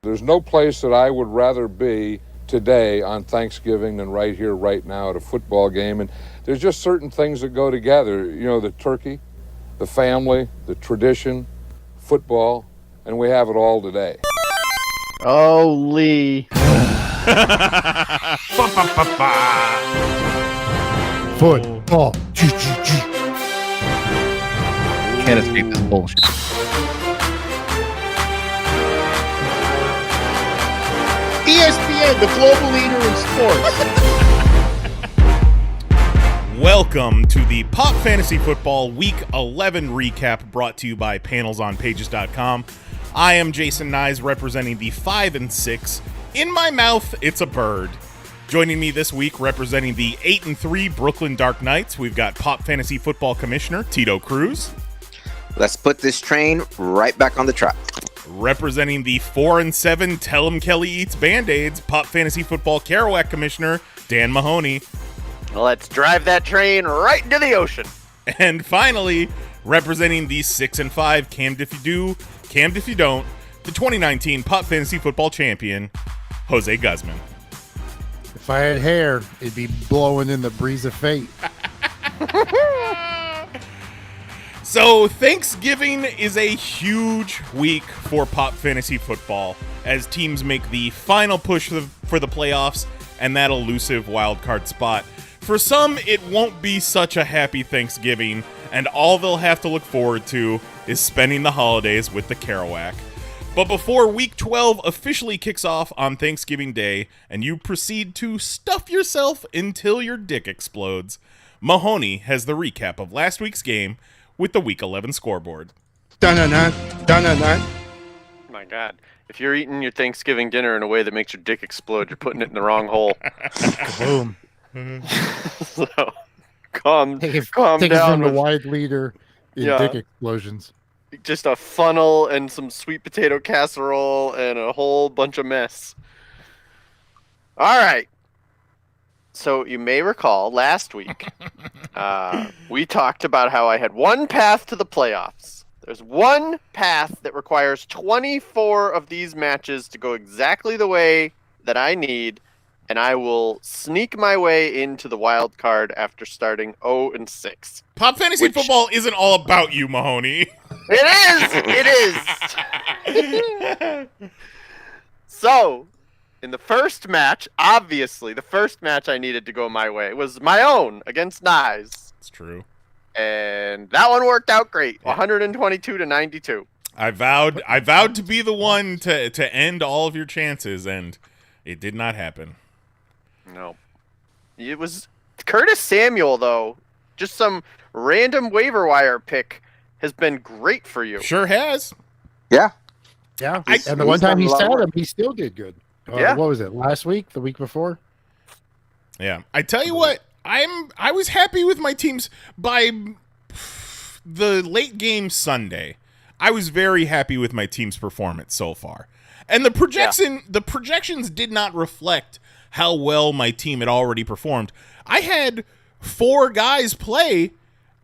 There's no place that I would rather be today on Thanksgiving than right here, right now at a football game. And there's just certain things that go together. You know, the turkey, the family, the tradition, football, and we have it all today. Oh, Lee. Football. Can't escape this bullshit. ESPN, the global leader in sports. Welcome to the PoP Fantasy Football Week 11 recap brought to you by PanelsOnPages.com. I am Jason Nyes representing the 5 and 6. In my mouth, it's a bird. Joining me this week representing the 8 and 3 Brooklyn Dark Knights, we've got PoP Fantasy Football Commissioner Tito Cruz. Let's put this train right back on the track. Representing the 4 and 7 Tell 'em Kelly Eats Band-Aids, PoP Fantasy Football Kerouac Commissioner Dan Mahoney. Let's drive that train right into the ocean. And finally, representing the 6 and 5 Cammed If You Do, Cammed If You Don't, the 2019 PoP Fantasy Football Champion, Jose Guzman. If I had hair, it'd be blowing in the breeze of fate. So Thanksgiving is a huge week for PoP Fantasy Football as teams make the final push for the playoffs and that elusive wildcard spot. For some, it won't be such a happy Thanksgiving, and all they'll have to look forward to is spending the holidays with the Kerouac. But before Week 12 officially kicks off on Thanksgiving Day, and you proceed to stuff yourself until your dick explodes, Mahoney has the recap of last week's game with the Week 11 scoreboard. Dun-dun-dun, dun-dun-dun. My God. If you're eating your Thanksgiving dinner in a way that makes your dick explode, you're putting it in the wrong hole. Boom. So, calm Take it down. from the with wide leader in Yeah. dick explosions. just a funnel and some sweet potato casserole and a whole bunch of mess. All right. So you may recall last week, we talked about how I had one path to the playoffs. There's one path that requires 24 of these matches to go exactly the way that I need, and I will sneak my way into the wild card after starting 0-6. PoP Fantasy Football isn't all about you, Mahoney. It is! So, in the first match, obviously, the first match I needed to go my way was my own against Nyes. It's true. And that one worked out great. 122-92. I vowed to be the one to end all of your chances, and it did not happen. No. It was Curtis Samuel, though. Just some random waiver wire pick has been great for you. Sure has. Yeah. Yeah. He's- And the one he's time done he a lot of sat work. him, he still did good. Yeah. What was it? Last week? The week before? Yeah. I tell you what, I was happy with my teams by the late game Sunday. I was very happy with my team's performance so far. And the projections did not reflect how well my team had already performed. I had 4 guys play,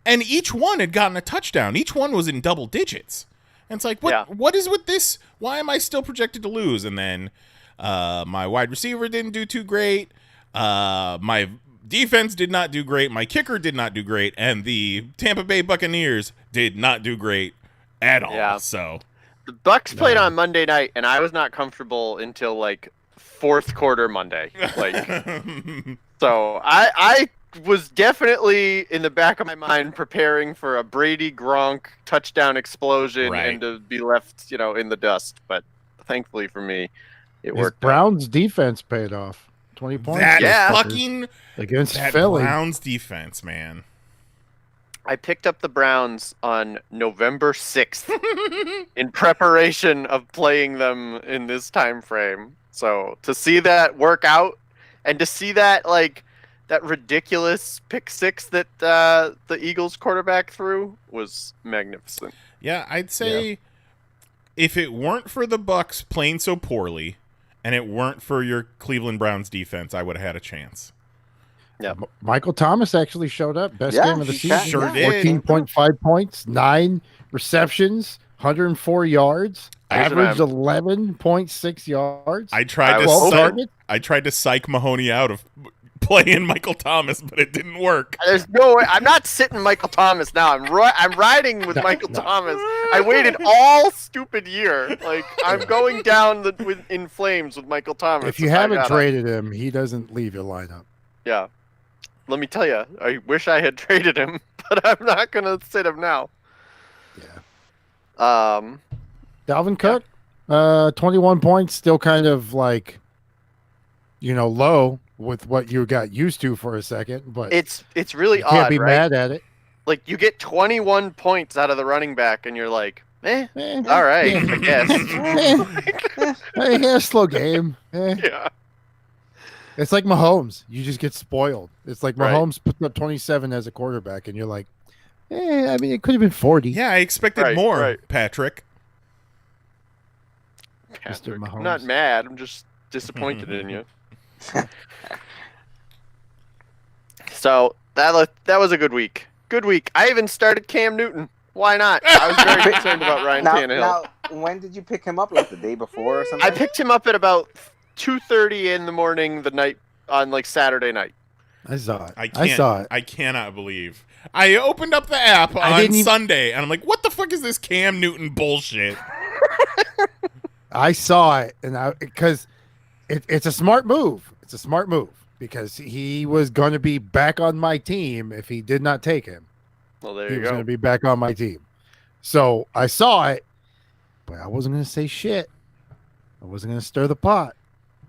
and each one had gotten a touchdown. Each one was in double digits. And it's like, what is with this? Why am I still projected to lose? And then my wide receiver didn't do too great. My defense did not do great. My kicker did not do great. And the Tampa Bay Buccaneers did not do great at all. Yeah. So The Bucks played on Monday night, and I was not comfortable until, like, fourth quarter Monday. Like, so I was definitely in the back of my mind preparing for a Brady Gronk touchdown explosion and to be left, in the dust. But thankfully for me, it worked. Browns defense paid off. 20 points. that fucking against that Philly. Browns defense, man. I picked up the Browns on November 6th in preparation of playing them in this time frame. So to see that work out and to see that, like, that ridiculous pick 6 that the Eagles quarterback threw was magnificent. Yeah, I'd say if it weren't for the Bucks playing so poorly and it weren't for your Cleveland Browns defense, I would have had a chance. Yeah. Michael Thomas actually showed up. Best Yeah, game of the he season. sure did. 14.5 points, 9 receptions, 104 yards. Averaged 11.6 yards. I tried I to was hoping- I tried to psych Mahoney out of playing Michael Thomas, but it didn't work. There's no way. I'm not sitting Michael Thomas now. I'm riding with Michael Thomas. I waited all stupid year. Like I'm going down in flames with Michael Thomas. If you haven't traded him, he doesn't leave your lineup. Yeah. Let me tell you, I wish I had traded him, but I'm not gonna sit him now. Yeah. Dalvin Cook, 21 points, still kind of like, low with what you got used to for a second, but It's really you odd, can't be right? mad at it. Like you get 21 points out of the running back, and you're like, Eh, all right, yeah. I guess. Yeah, slow game. Yeah. It's like Mahomes. You just get spoiled. It's like Right. Mahomes putting up 27 as a quarterback, and you're like, I mean, it could have been 40. Yeah, I expected Right, more, right. Patrick. Patrick, Mahomes. I'm not mad. I'm just disappointed in you. So that was a good week. Good week. I even started Cam Newton. Why not? I was very concerned about Ryan Tannehill. Now, when did you pick him up? Like the day before or something? I picked him up at about 2:30 in the morning the night on like Saturday night. I saw it. I saw it. I cannot believe. I opened up the app on Sunday, and I'm like, what the fuck is this Cam Newton bullshit? I saw it, and because it's a smart move. It's a smart move because he was going to be back on my team if he did not take him. Well, there He you was going go. to be back on my team. So I saw it, but I wasn't going to say shit. I wasn't going to stir the pot,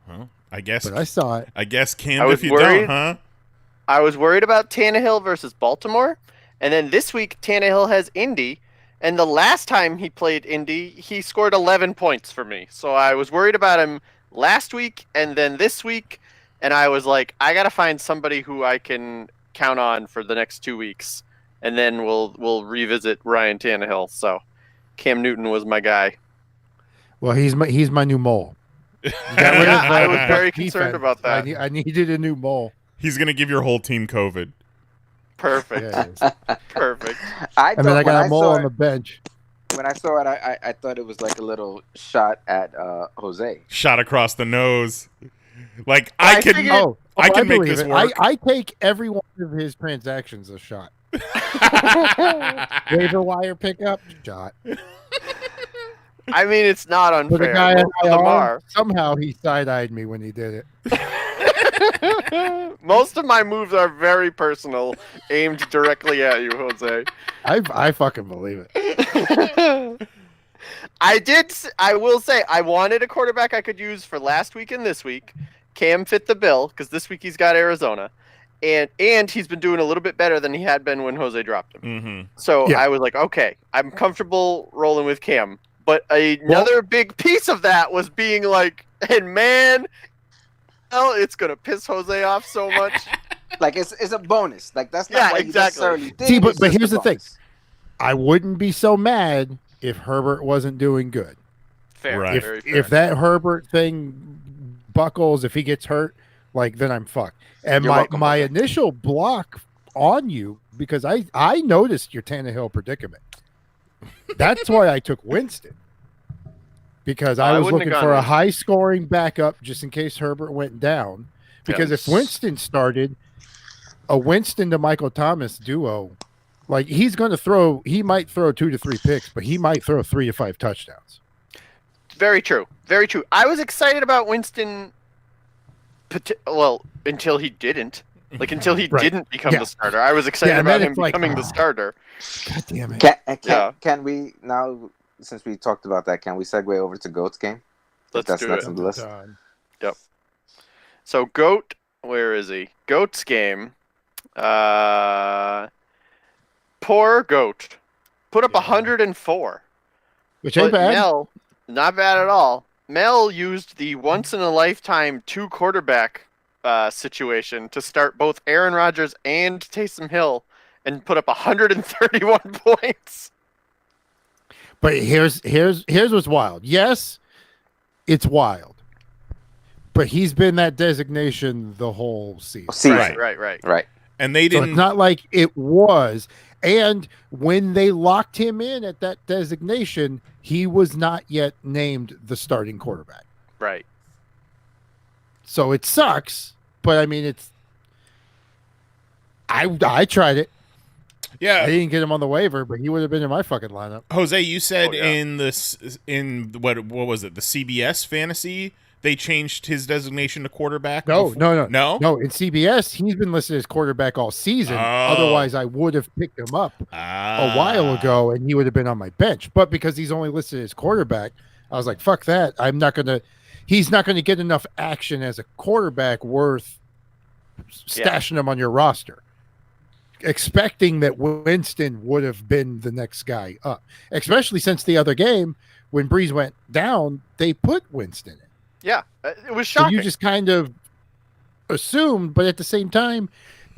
Well, I guess but I saw it. I guess I Cam was if you worried. don't, huh? I was worried about Tannehill versus Baltimore, and then this week Tannehill has Indy, and the last time he played Indy, he scored 11 points for me. So I was worried about him last week and then this week, and I was like, I gotta find somebody who I can count on for the next 2 weeks, and then we'll revisit Ryan Tannehill. So Cam Newton was my guy. Well, he's my new mole. Yeah, I was very concerned about that. I needed a new mole. He's gonna give your whole team COVID. Perfect. Yeah, it is. Perfect. I I mean, I got a mole saw on the bench. when I saw it, I thought it was like a little shot at Jose. Shot across the nose. Like I can figured- I can make believe this it. work. I take every one of his transactions a shot. Waiver wire pickup, shot. I mean, it's not For the unfair. guy Most at of them IR, are. somehow he side-eyed me when he did it. Most of my moves are very personal, aimed directly at you, Jose. I fucking believe it. I will say, I wanted a quarterback I could use for last week and this week. Cam fit the bill, because this week he's got Arizona. And he's been doing a little bit better than he had been when Jose dropped him. Mm-hmm. So Yeah. I was like, okay, I'm comfortable rolling with Cam. But another big piece of that was being like, and man, hell, it's going to piss Jose off so much. Like it's a bonus. Like that's not Yeah, why you exactly. necessarily did. See, it, but it's just here's a the thing. bonus. I wouldn't be so mad if Herbert wasn't doing good. Fair, Right. very fair. If that Herbert thing buckles, if he gets hurt, like then I'm fucked. And You're welcome, my Jose. initial block on you, because I noticed your Tannehill predicament. That's why I took Winston. Because I I was wouldn't have looking gone for a Winston. high scoring backup just in case Herbert went down. Because if Winston started, a Winston to Michael Thomas duo, like he might throw 2 to 3 picks, but he might throw 3 to 5 touchdowns. Very true. Very true. I was excited about Winston. Well, until he didn't. Like until he Right. didn't become Yeah. the starter. I was excited Yeah, and about then him it's like, becoming the starter. God damn it. Yeah. Can we now, since we talked about that, can we segue over to Goat's game? Let's That's do next it. on the list. So Goat, where is he? Goat's game. Poor Goat. Put up 104. Which ain't But bad. Mel, not bad at all. Mel used the once in a lifetime 2 quarterback situation to start both Aaron Rodgers and Taysom Hill and put up 131 points. But here's what's wild. Yes, it's wild. But he's been that designation the whole season. Season. Right. Right. Right. And they So didn't it's not like it was. And when they locked him in at that designation, he was not yet named the starting quarterback. Right. So it sucks, but I mean, I tried it. Yeah, I didn't get him on the waiver, but he would have been in my fucking lineup. Jose, you said Oh, yeah. in what was it? The CBS fantasy, they changed his designation to quarterback. No. In CBS, he's been listed as quarterback all season. Oh. Otherwise, I would have picked him up a while ago, and he would have been on my bench. But because he's only listed as quarterback, I was like, "Fuck that! He's not gonna get enough action as a quarterback worth stashing him on your roster." Expecting that Winston would have been the next guy up, especially since the other game when Breeze went down, they put Winston in. Yeah, it was So shocking. you just kind of assumed, but at the same time,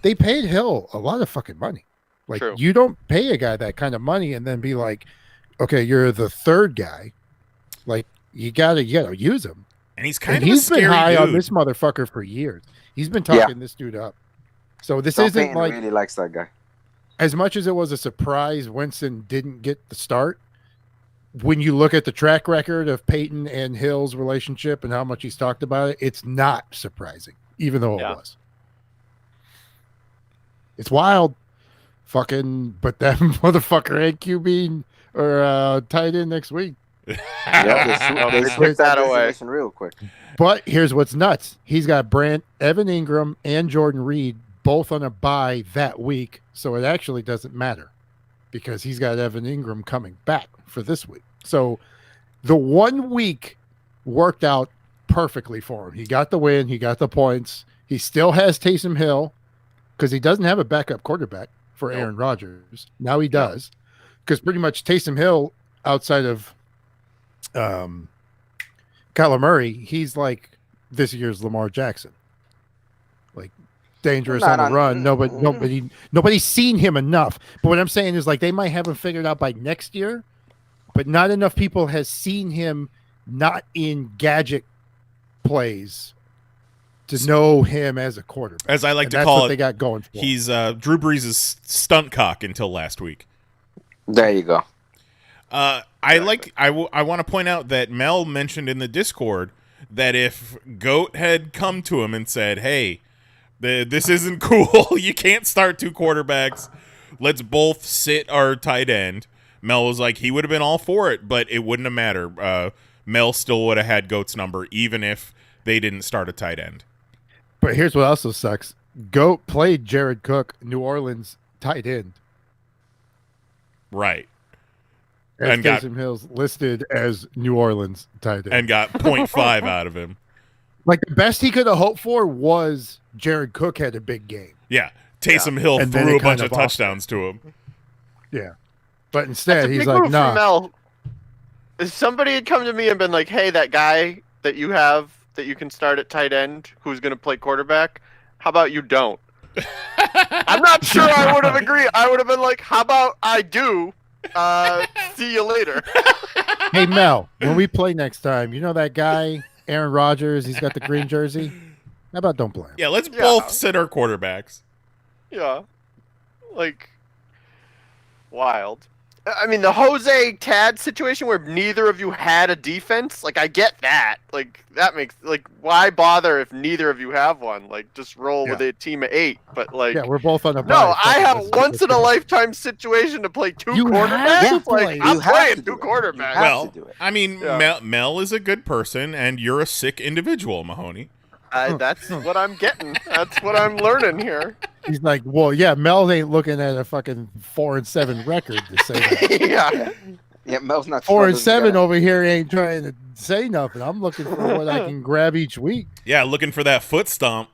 they paid Hill a lot of fucking money. Like, True. you don't pay a guy that kind of money and then be like, okay, you're the third guy. Like, you gotta use him. And he's kind And of he's a scary been high dude. on this motherfucker for years. He's been talking this dude up. So this Sean isn't Payton like, really likes that guy. as much as it was a surprise Winston didn't get the start, when you look at the track record of Peyton and Hill's relationship and how much he's talked about it, it's not surprising, even though it was. It's wild. Fucking, but that motherfucker ain't QB or tight end next week. Yeah, they Take switched that that away. designation real quick. But here's what's nuts. He's got Evan Ingram and Jordan Reed both on a bye that week, so it actually doesn't matter because he's got Evan Ingram coming back for this week. So the 1 week worked out perfectly for him. He got the win. He got the points. He still has Taysom Hill because he doesn't have a backup quarterback for Aaron Rodgers. Now he does because pretty much Taysom Hill outside of Kyler Murray, he's like this year's Lamar Jackson. Like dangerous on the run. Nobody's seen him enough. But what I'm saying is like they might have him figured out by next year, but not enough people has seen him not in gadget plays to know him as a quarterback. As I like And to that's call what it, they got going for him. he's Drew Brees' stunt cock until last week. There you go. I want to point out that Mel mentioned in the Discord that if Goat had come to him and said, "Hey, this isn't cool. You can't start two quarterbacks. Let's both sit our tight end." Mel was like, he would have been all for it, but it wouldn't have mattered. Mel still would have had Goat's number, even if they didn't start a tight end. But here's what also sucks. Goat played Jared Cook, New Orleans tight end. Right. And Taysom Hill's listed as New Orleans tight end. And got 0.5 out of him. Like the best he could have hoped for was Jared Cook had a big game. Yeah. Taysom Hill And then threw it a bunch kind of of touchdowns to him. Yeah. But instead, he's Big like, move from nah. Mel. If somebody had come to me and been like, "Hey, that guy that you have that you can start at tight end who's going to play quarterback, how about you don't?" I'm not sure I would have agreed. I would have been like, "How about I do? See you later." Hey, Mel, when we play next time, you know that guy, Aaron Rodgers, he's got the green jersey? How about don't play him? Yeah, let's both sit our quarterbacks. Yeah. Like, wild. I mean, the Jose Tad situation where neither of you had a defense, like, I get that. Like, that makes, like, why bother if neither of you have one? Like, just roll with a team of 8. But, like, Yeah, we're both on a no, bye. I have Let's once in a lifetime situation to play two You have quarterbacks. to Like, play. I'm You have playing to two do it. quarterbacks. You have Well, to do it. I mean, Yeah. Mel is a good person, and you're a sick individual, Mahoney. That's what I'm getting. That's what I'm learning here. He's like, well, yeah, Mel ain't looking at a fucking 4-7 record to say that. Yeah. Yeah, Mel's not 4-7 over here ain't trying to say nothing. I'm looking for what I can grab each week. Yeah, looking for that foot stomp.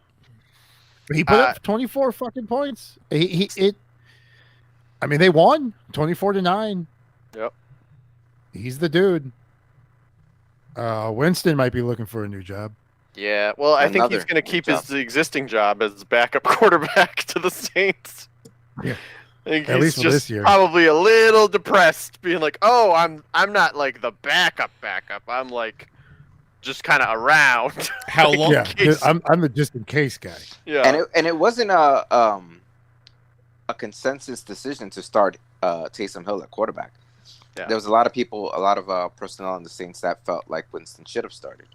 He put up 24 fucking points. I mean, they won 24-9. Yep. He's the dude. Winston might be looking for a new job. Yeah, well, I think he's Another going to keep job. his existing job as backup quarterback to the Saints. Yeah. I think At he's least for just this year. probably a little depressed, being like, "Oh, I'm not like the backup. I'm like just kind of around." How long? Yeah, case. I'm the just in case guy. Yeah, And it wasn't a consensus decision to start Taysom Hill at quarterback. Yeah. There was a lot of people, a lot of personnel on the Saints that felt like Winston should have started.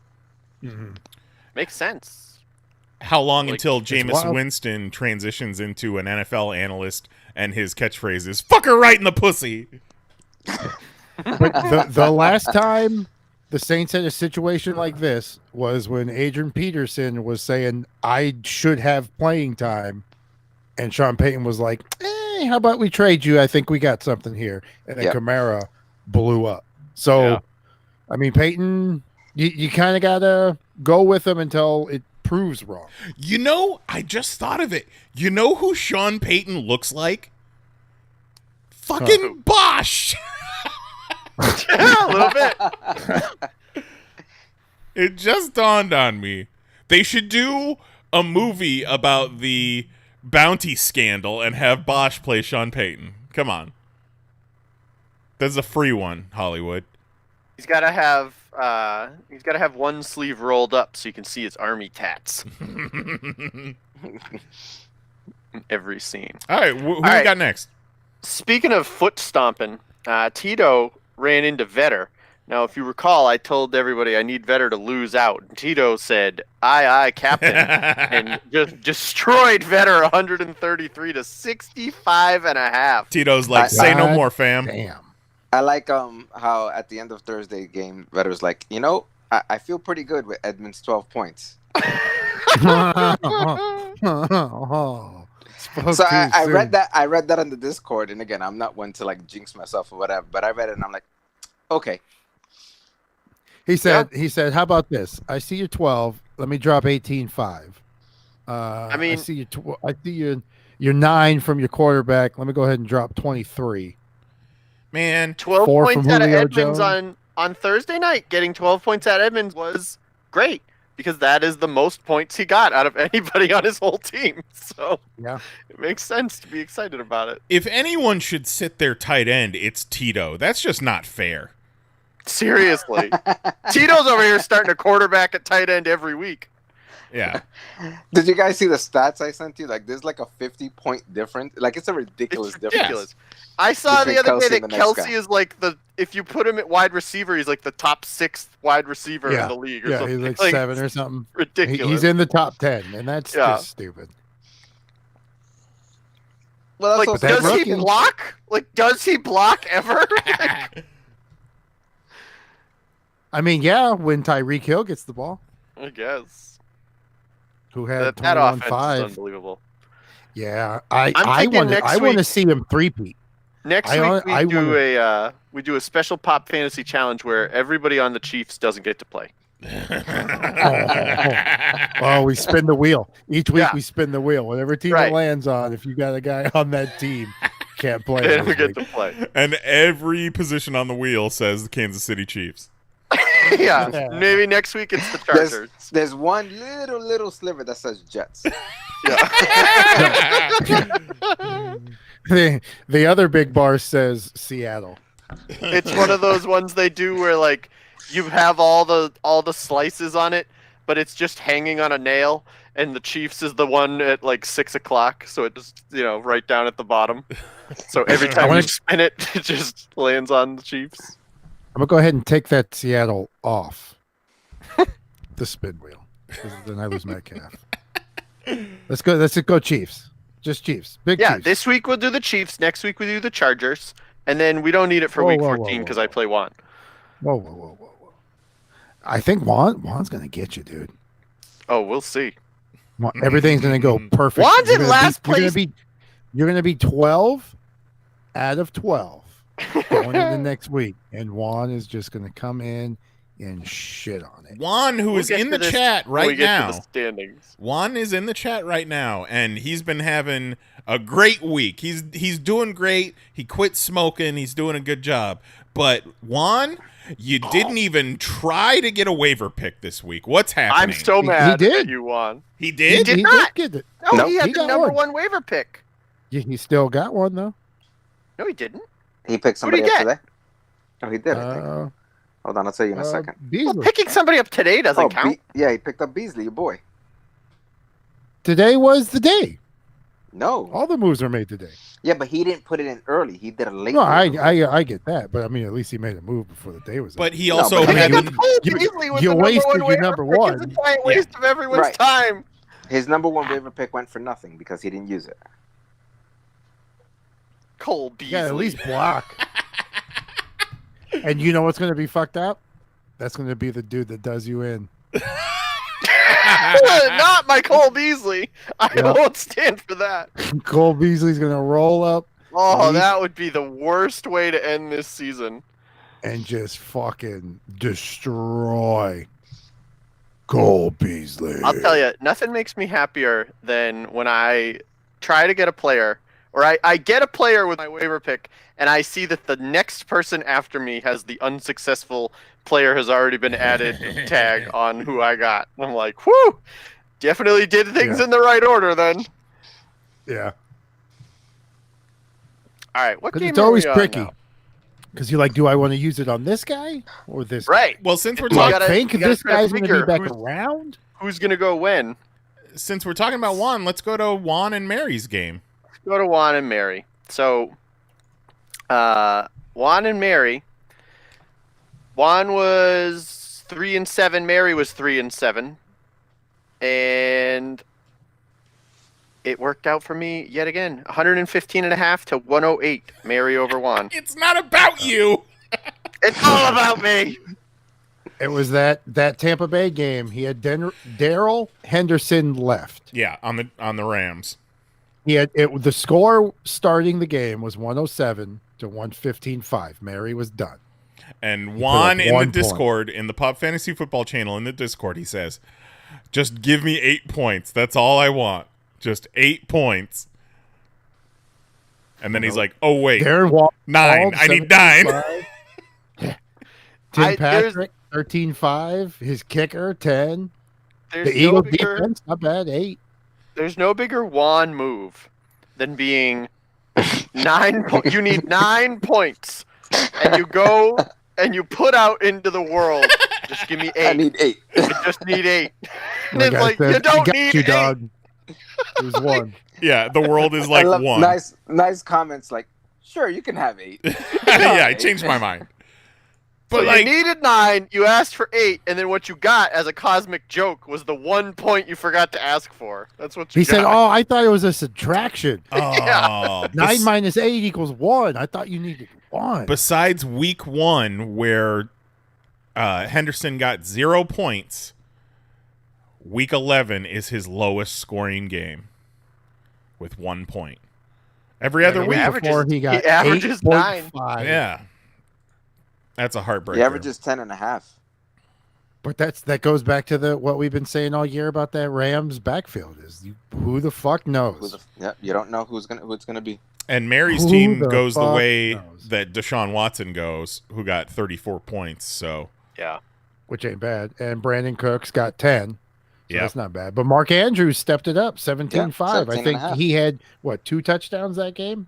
Mhm. Makes sense. How long Like, until it's Jameis wild. Winston transitions into an NFL analyst and his catchphrase is "fuck her right in the pussy"? But the last time the Saints had a situation like this was when Adrian Peterson was saying, I should have playing time. And Sean Payton was like, how about we trade you? I think we got something here. And then Yep. Kamara blew up. So, Yeah. I mean, Payton, you kind of got to go with him until it proves wrong. You know, I just thought of it. You know who Sean Payton looks like? Fucking Bosch. Yeah, a little bit. It just dawned on me. They should do a movie about the bounty scandal and have Bosch play Sean Payton. Come on. That's a free one, Hollywood. He's got to have one sleeve rolled up so you can see his army tats in every scene. All right, who we right. got next? Speaking of foot stomping, Tito ran into Vetter. Now, if you recall, I told everybody I need Vetter to lose out. And Tito said, aye, Captain, and just destroyed Vetter 133 to 65 and a half. Tito's like, say no more, fam. Damn. I like how at the end of Thursday game, Vetter was like, I feel pretty good with Edmonds' 12 points. So I read that. I read that on the Discord, and again, I'm not one to like jinx myself or whatever, but I read it and I'm like, okay. He said, how about this? I see you 12. Let me drop 18-5. I mean, I see you. You're 9 from your quarterback. Let me go ahead and drop 23. Man, 12 4 points from out of Julio Edmonds Jones. on Thursday night. Getting 12 points out of Edmonds was great because that is the most points he got out of anybody on his whole team. So Yeah. it makes sense to be excited about it. if anyone should sit their tight end, it's Tito. That's just not fair. Seriously. Tito's over here starting a quarterback at tight end every week. Yeah. Did you guys see the stats I sent you? Like, there's like a 50-point difference. Like, it's a ridiculous difference. Ridiculous. I saw the Between other day Kelce and that the next Kelsey guy. is like if you put him at wide receiver, he's like the top 6th wide receiver in the league. Or Yeah, something. he's like 7 or something. Ridiculous. He's in the top 10, and that's just stupid. Well, that's Like, also does rookie- he block? Like, does he block ever? I mean, yeah, when Tyreek Hill gets the ball, I guess. who had That offense is 21-5. unbelievable. Yeah, I'm I thinking want next to week- see him three-peat. Next week we do a special pop fantasy challenge where everybody on the Chiefs doesn't get to play. Oh, we spin the wheel. Each week Yeah. we spin the wheel. Whatever team Right. it lands on, if you got a guy on that team, can't play. They don't this get week. to play. And every position on the wheel says the Kansas City Chiefs. Yeah, maybe next week it's the Chargers. there's one little sliver that says Jets. The other big bar says Seattle. It's one of those ones they do where like you have all the slices on it, but it's just hanging on a nail, and the Chiefs is the one at like 6 o'clock, so it just right down at the bottom. So every time you spin it, it just lands on the Chiefs. I'm gonna go ahead and take that Seattle off the spin wheel, 'cause then I lose Metcalf. Let's go Chiefs. Just Chiefs. Big Yeah, Chiefs. this week we'll do the Chiefs. Next week we do the Chargers, and then we don't need it for Whoa, week whoa, 14 whoa, because whoa. I play Juan. Whoa. I think Juan's gonna get you, dude. Oh, we'll see. Everything's gonna go perfect. Juan's You're in gonna last be- place. You're gonna be 12 out of 12 going into next week, and Juan is just gonna come in and shit on it. Juan, who We'll is get in to the this chat when we right get now. to the standings. Juan is in the chat right now, and he's been having a great week. He's doing great. He quit smoking. He's doing a good job. But Juan, you didn't even try to get a waiver pick this week. What's happening? I'm so mad did. that you won. He did? He did not. get it. No, Nope. he had He the got number one. one waiver pick. He still got one though. No, he didn't. He picked Who'd he somebody up get? today. Oh, he did. I think. Hold on, I'll tell you in a second. Well, Beasley. picking somebody up today doesn't count. Yeah, he picked up Beasley, your boy. Today was the day. No. All the moves are made today. Yeah, but he didn't put it in early. He did a late. No, I get that, but I mean, at least he made a move before the day was. But up. he also but I had got Cole Beasley with you the wasted number your one waiver number pick. one. It's a giant waste of everyone's Right. time. his number 1 waiver pick went for nothing because he didn't use it. Cole Beasley. Yeah, at least block. And you know what's going to be fucked up? That's going to be the dude that does you in. Not my Cole Beasley. I Yep. won't stand for that. Cole Beasley's going to roll up Oh, Least- that would be the worst way to end this season. and just fucking destroy Cole Beasley. I'll tell you, nothing makes me happier than when I try to get a player, or I get a player with my waiver pick, and I see that the next person after me has the unsuccessful player has already been added tag on who I got. I'm like, whew, definitely did things Yeah. in the right order then. Yeah. All right, what Because game it's are always we on tricky. now? Because you're like, do I want to use it on this guy or this guy? Right. Well, since we're Do I talking, think you gotta this try to guy's going to be figure back who's- around? Who's gonna go win? since we're talking about Juan, let's go to Juan and Mary's game. Go to Juan and Mary. So, Juan and Mary. Juan was 3-7. Mary was 3-7, and it worked out for me yet again. 115.5 to 108. Mary over Juan. It's not about you. It's all about me. It was that Tampa Bay game. He had Daryl Henderson left. Yeah, on the Rams. He had the score starting the game was 107 to 115.5. Mary was done. And put Juan up in the 1 point. Discord, in the Pop Fantasy Football channel in the Discord, he says, "Just give me 8 points. That's all I want. Just 8 points." And then he's like, "Oh wait, Darren Wall 9. I need 9." 17.5. I- Tim Patrick 13.5. His kicker 10. There's The no Eagles bigger, defense not bad 8. there's no bigger Juan move than being 9 points. You need 9 points, and you go and you put out into the world. Just give me 8. I need 8. You just need 8. And The it's guy like, said, you don't got need you, 8. dog. It was 1. Yeah, the world is I like love 1. nice comments like, sure, you can have 8. Yeah, I changed my mind. But So like, you needed 9, you asked for 8, and then what you got as a cosmic joke was the 1 point you forgot to ask for. That's what you He got. said, "Oh, I thought it was a subtraction. oh, 9 minus 8 equals 1. I thought you needed 1." besides week 1 where Henderson got 0 points, week 11 is his lowest scoring game with 1 point. Every other The week, week before he got he averages 8.5. yeah, that's a heartbreaker. He averages 10.5. But that goes back to what we've been saying all year about that Rams backfield is who the fuck knows? You don't know who it's gonna be. And Mary's Who team the goes the fuck way knows? that Deshaun Watson goes, who got 34 points. So Yeah. Which ain't bad. And Brandon Cooks got 10. So yeah, that's not bad. But Mark Andrews stepped it up, 17.5. I 17 think and a half. he had 2 touchdowns that game?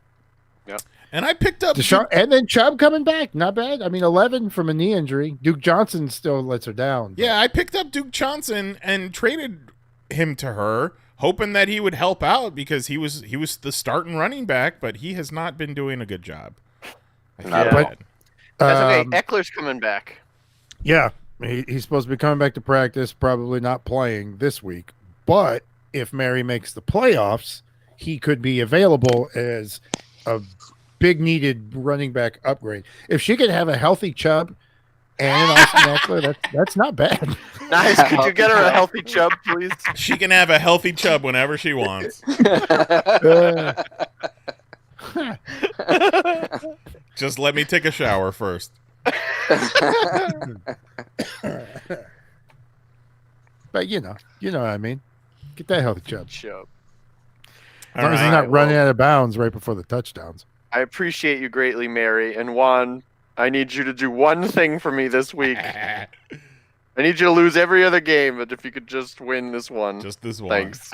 and I picked up Deshaun, and then Chubb coming back, not bad. I mean, 11 from a knee injury. Duke Johnson still lets her down. but- Yeah, I picked up Duke Johnson and traded him to her, hoping that he would help out because he was the starting running back, but he has not been doing a good job. I feel Not at all. bad. That's okay. Um, Eckler's coming back. Yeah, he's supposed to be coming back to practice, probably not playing this week. But if Mary makes the playoffs, he could be available as a big needed running back upgrade. If she could have a healthy Chubb and an Austin Eckler, that's not bad. Nice. Could you get her a healthy Chubb, please? She can have a healthy Chubb whenever she wants. Just let me take a shower first. But you know what I mean. Get that healthy Chubb. Chubb. As long as he's All not right, running well- out of bounds right before the touchdowns. I appreciate you greatly, Mary. And Juan, I need you to do one thing for me this week. I need you to lose every other game, but if you could just win this one. Just this one. Thanks.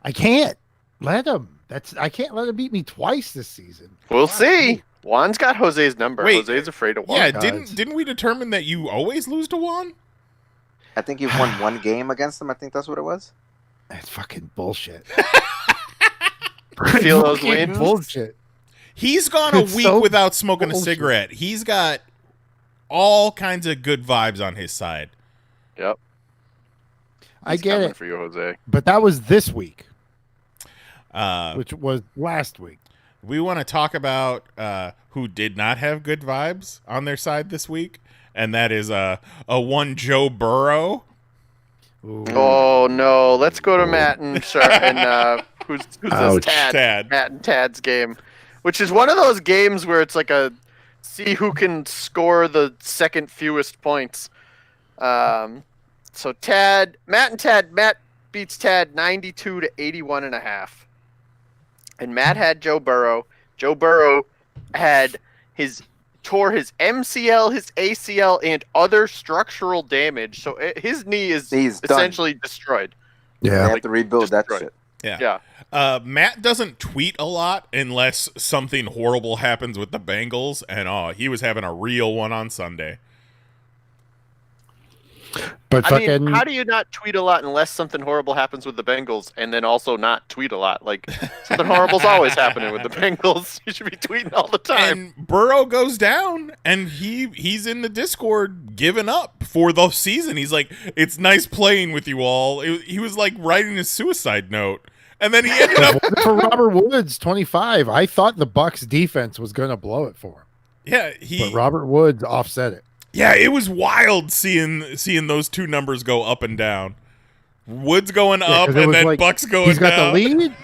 I can't let him. I can't let him beat me twice this season. We'll see. Juan's got Jose's number. Wait. Jose's afraid of Juan. Yeah, guys. didn't we determine that you always lose to Juan? I think you've won 1 game against him. I think that's what it was. That's fucking bullshit. Feel those Fucking wins? bullshit. He's gone a It's week so without smoking a bullshit. cigarette. He's got all kinds of good vibes on his side. Yep. I He's get coming it, for you, Jose. but that was this week, Uh, which was last week. we want to talk about who did not have good vibes on their side this week, and that is a one Joe Burrow. Ooh. Oh no! Let's go to Matt and who's this? Ouch. Tad. Matt and Tad's game, which is one of those games where it's like a see who can score the second fewest points. So Matt beats Tad 92 to 81.5. And Matt had Joe Burrow. Joe Burrow tore his MCL, his ACL, and other structural damage. So his knee is He's done. essentially destroyed. They Yeah. have to rebuild that destroyed. shit. Yeah. Matt doesn't tweet a lot unless something horrible happens with the Bengals, and he was having a real one on Sunday. But I fucking, mean, how do you not tweet a lot unless something horrible happens with the Bengals, and then also not tweet a lot? Like, something horrible's always happening with the Bengals. You should be tweeting all the time. And Burrow goes down, and he's in the Discord giving up for the season. He's like, "It's nice playing with you all." He was like writing his suicide note, and then he ended up. for Robert Woods, 25, I thought the Bucks defense was going to blow it for him, Yeah, but Robert Woods offset it. Yeah, it was wild seeing those two numbers go up and down. Woods going up, 'cause it and was then like, Bucks going He's got down. the lead.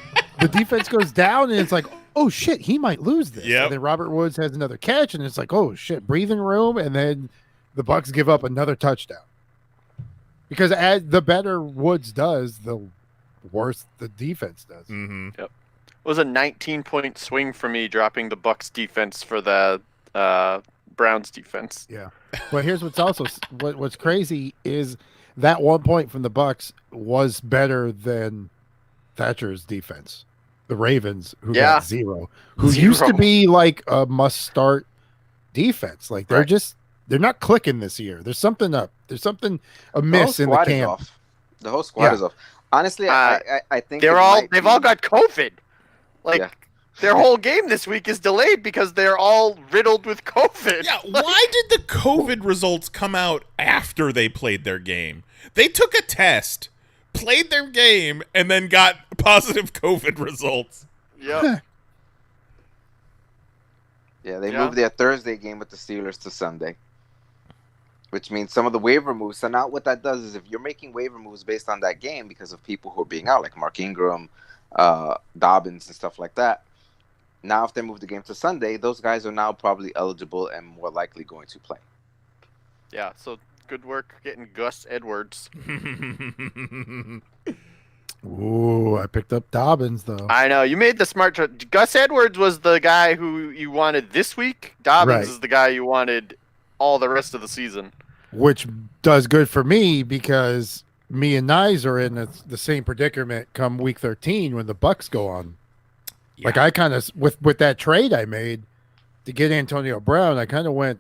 The defense goes down, and it's like, oh shit, he might lose this. Yep. And then Robert Woods has another catch, and it's like, oh shit, breathing room, and then the Bucks give up another touchdown. Because as the better Woods does, the worse the defense does. Mm-hmm. It was a 19-point swing for me dropping the Bucks defense for the Browns defense. Yeah. But here's what's also what's crazy is that 1 point from the Bucks was better than Thatcher's defense. The Ravens, who Yeah. got zero, who used to be like a must-start defense. Like they're Right. they're not clicking this year. There's something up. There's something amiss in the squad is camp. off. The whole squad Yeah. is off. Honestly, I think They've all got COVID. Like Yeah. their whole game this week is delayed because they're all riddled with COVID. Yeah, why did the COVID results come out after they played their game? They took a test, played their game, and then got positive COVID results. Yep. Yeah, they Yeah. moved their Thursday game with the Steelers to Sunday, which means some of the waiver moves. So now what that does is if you're making waiver moves based on that game because of people who are being out, like Mark Ingram, Dobbins, and stuff like that, now if they move the game to Sunday, those guys are now probably eligible and more likely going to play. Yeah, so good work getting Gus Edwards. Ooh, I picked up Dobbins though. I know, you made the smart choice. Gus Edwards was the guy who you wanted this week. Dobbins Right. is the guy you wanted all the rest of the season. Which does good for me because me and Nyes are in the same predicament come week 13 when the Bucks go on. Yeah. Like I kind of with that trade I made to get Antonio Brown, I kind of went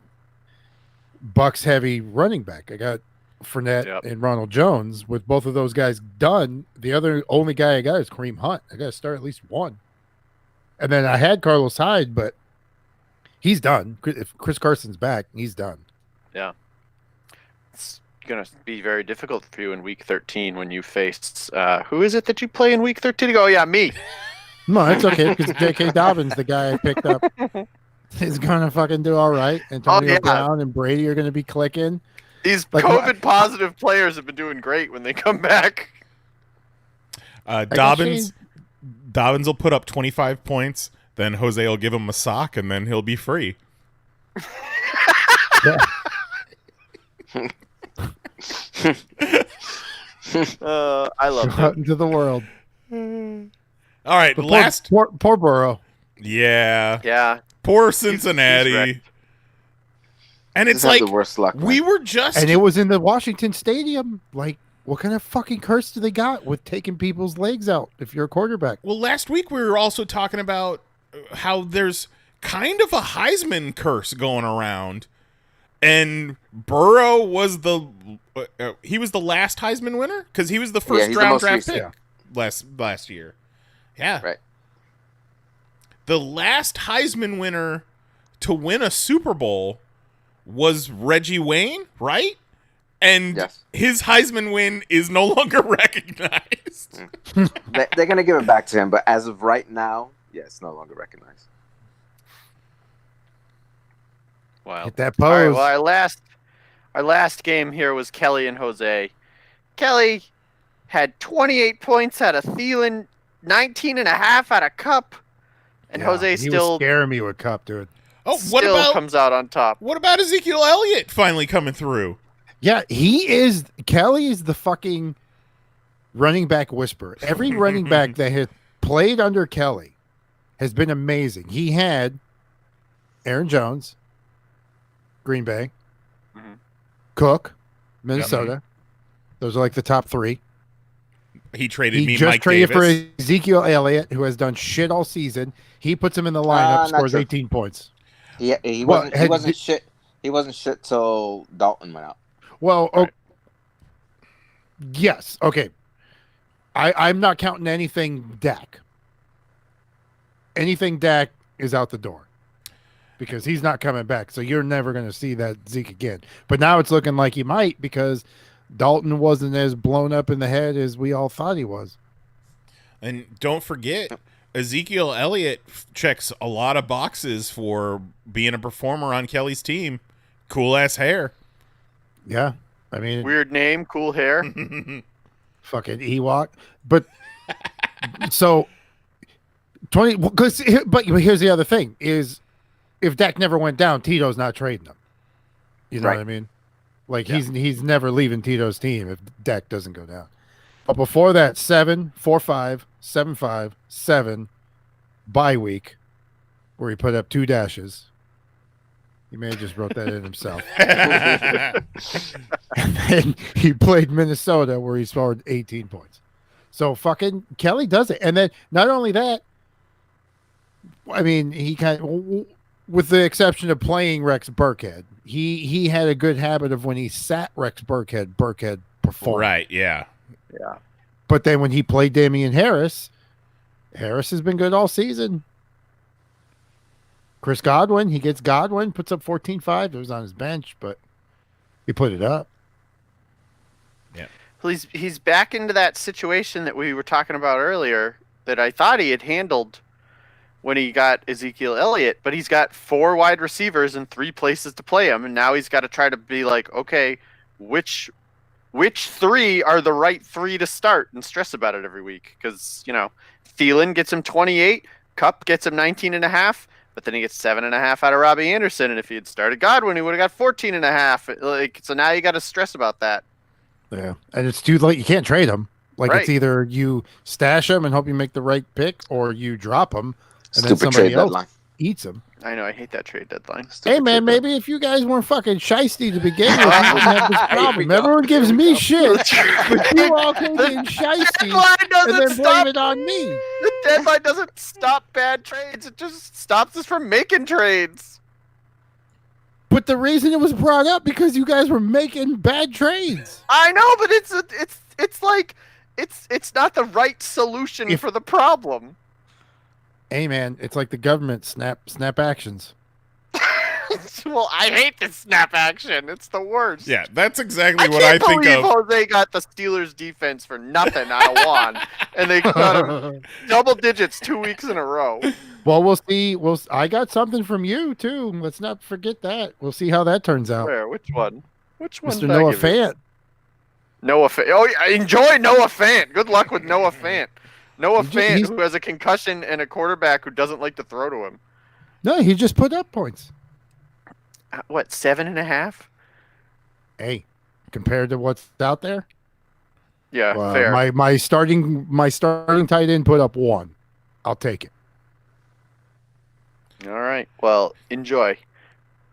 Bucks heavy running back. I got Fournette Yep. and Ronald Jones. With both of those guys done, the only guy I got is Kareem Hunt. I got to start at least one. And then I had Carlos Hyde, but he's done. If Chris Carson's back, he's done. It's going to be very difficult for you in week 13 when you face who is it that you play in week 13? Oh yeah, me. No, it's okay because J.K. Dobbins, the guy I picked up, is gonna fucking do all right. Antonio yeah. Brown and Brady are gonna be clicking. These Like, COVID positive players have been doing great when they come back. Dobbins will put up 25 points. Then Jose will give him a sock, and then he'll be free. Yeah. I love Out that. into the world. All right, But last. poor Burrow. Yeah. Yeah. Poor he's Cincinnati. wrecked. And it's Just have like, the worst luck. we man. were just. And it was in the Washington Stadium. Like, what kind of fucking curse do they got with taking people's legs out if you're a quarterback? Well, last week we were also talking about how there's kind of a Heisman curse going around, and Burrow was he was the last Heisman winner because he was the first he's the round most draft recent. pick. Yeah. last year. Yeah. Right. The last Heisman winner to win a Super Bowl was Reggie Wayne, right? And Yes. his Heisman win is no longer recognized. They're going to give it back to him, but as of right now, it's no longer recognized. Wow. Hit that pose. All right, well, our last game here was Kelly and Jose. Kelly had 28 points out of Thielen, 19.5 out of Cup, and Yeah, Jose he still was scaring me with Cup, dude. Oh, still comes out on top. what about Ezekiel Elliott finally coming through? Yeah, Kelly is the fucking running back whisperer. Every running back that has played under Kelly has been amazing. He had Aaron Jones, Green Bay, Mhm. Cook, Minnesota. Those are like the top three. He traded He me just Mike traded Davis. for Ezekiel Elliott, who has done shit all season. He puts him in the lineup, not scores true. 18 points. He Well, wasn't shit. He wasn't shit till Dalton went out. Well, Right. yes, okay. I'm not counting anything Dak. Anything Dak is out the door because he's not coming back. So you're never going to see that Zeke again. But now it's looking like he might because Dalton wasn't as blown up in the head as we all thought he was. And don't forget, Ezekiel Elliott checks a lot of boxes for being a performer on Kelly's team. Cool ass hair. Yeah. I mean, Weird name, cool hair. fucking Ewok. But so 20, but here's the other thing is if Dak never went down, Tito's not trading him. You know Right. what I mean? Like he's never leaving Tito's team if Dak doesn't go down. But before that, 7-4-5, 7-5, 7 bye week, where he put up 2 dashes. He may have just wrote that in himself. And then he played Minnesota, where he scored 18 points. So fucking Kelly does it. And then not only that, I mean, he kind of, with the exception of playing Rex Burkhead, he had a good habit of when he sat Rex Burkhead performed. Right, yeah. Yeah. But then when he played Damian Harris has been good all season. Chris Godwin, he gets Godwin, puts up 14-5. It was on his bench, but he put it up. Well, he's back into that situation that we were talking about earlier that I thought he had handled when he got Ezekiel Elliott, but he's got 4 wide receivers and 3 places to play him, and now he's got to try to be like, okay, which 3 are the right 3 to start and stress about it every week? Because, Thielen gets him 28, Kupp gets him 19.5, but then he gets 7.5 out of Robbie Anderson, and if he had started Godwin, he would have got 14.5. Like, so now you got to stress about that. Yeah, and it's too late. You can't trade him. Like Right. it's either you stash him and hope you make the right pick, or you drop him and then Stupid somebody trade else deadline. eats him. I know, I hate that trade deadline. Hey man, maybe if you guys weren't fucking shiesty to begin with, you wouldn't have this problem. Everyone gives me shit, but you all can be shiesty and then blame it on me. The deadline doesn't stop bad trades. It just stops us from making trades. But the reason it was brought up because you guys were making bad trades. I know, but it's like it's not the right solution for the problem. Hey man, it's like the government snap actions. Well, I hate this snap action. It's the worst. Yeah, that's exactly I what I can't think believe of. Jose got the Steelers defense for nothing out of Juan, and they got him double digits 2 weeks in a row. Well, we'll see. I got something from you too. Let's not forget that. We'll see how that turns out. Where? Which one? Which one? Mr. did I Noah give you? Fant. Noah Fant. Oh, yeah, enjoy Noah Fant. Good luck with Noah Fant. Noah Fant, he's- who has a concussion and a quarterback who doesn't like to throw to him. No, he just put up points. What, 7.5? Hey, compared to what's out there, Yeah, fair. my starting tight end put up 1. I'll take it. All right. Well, enjoy.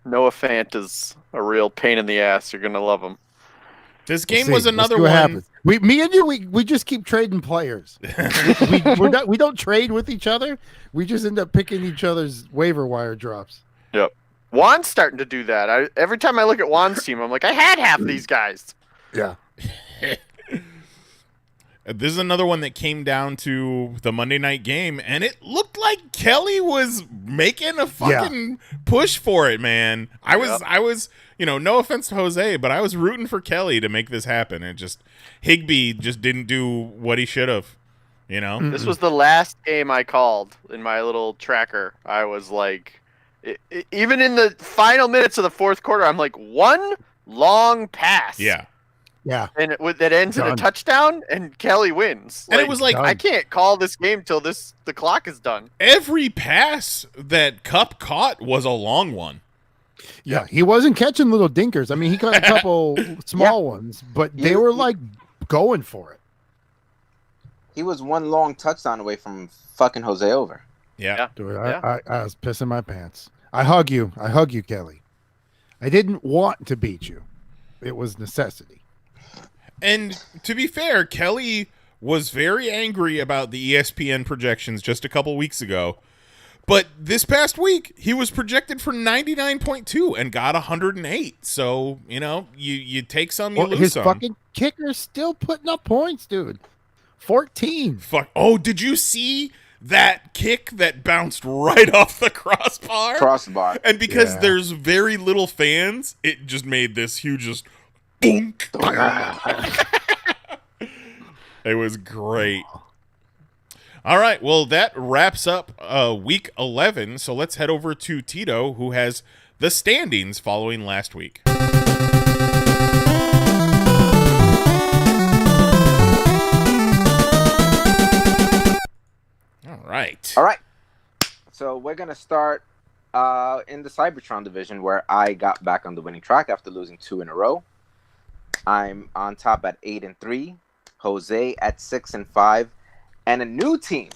Noah Fant is a real pain in the ass. You're gonna love him. This We'll game see. was We'll another see what one. happens. Me and you, we just keep trading players. we don't trade with each other. We just end up picking each other's waiver wire drops. Yep. Juan's starting to do that. Every time I look at Juan's team, I'm like, I had half these guys. Yeah. This is another one that came down to the Monday night game, and it looked like Kelly was making a fucking push for it, man. I was, no offense to Jose, but I was rooting for Kelly to make this happen. And just Higbee just didn't do what he should have, This was the last game I called in my little tracker. I was like, even in the final minutes of the fourth quarter, I'm like, one long pass. Yeah. Yeah. And that ends in a touchdown, and Kelly wins. And it was like, I can't call this game till the clock is done. Every pass that Cup caught was a long one. Yeah, he wasn't catching little dinkers. I mean, he caught a couple small ones, but they were like going for it. He was one long touchdown away from fucking Jose over. Yeah. Dude, I was pissing my pants. I hug you, Kelly. I didn't want to beat you. It was necessity. And to be fair, Kelly was very angry about the ESPN projections just a couple weeks ago. But this past week, he was projected for 99.2 and got 108. So, you take some, you lose his some. Fucking kicker's still putting up points, dude. 14. Fuck. Oh, did you see that kick that bounced right off the crossbar? And because there's very little fans, it just made this huge just boom. It was great. All right, well, that wraps up week 11, so let's head over to Tito, who has the standings following last week. All right. So we're going to start in the Cybertron division, where I got back on the winning track after losing 2 in a row. I'm on top at 8-3, Jose at 6-5, and a new team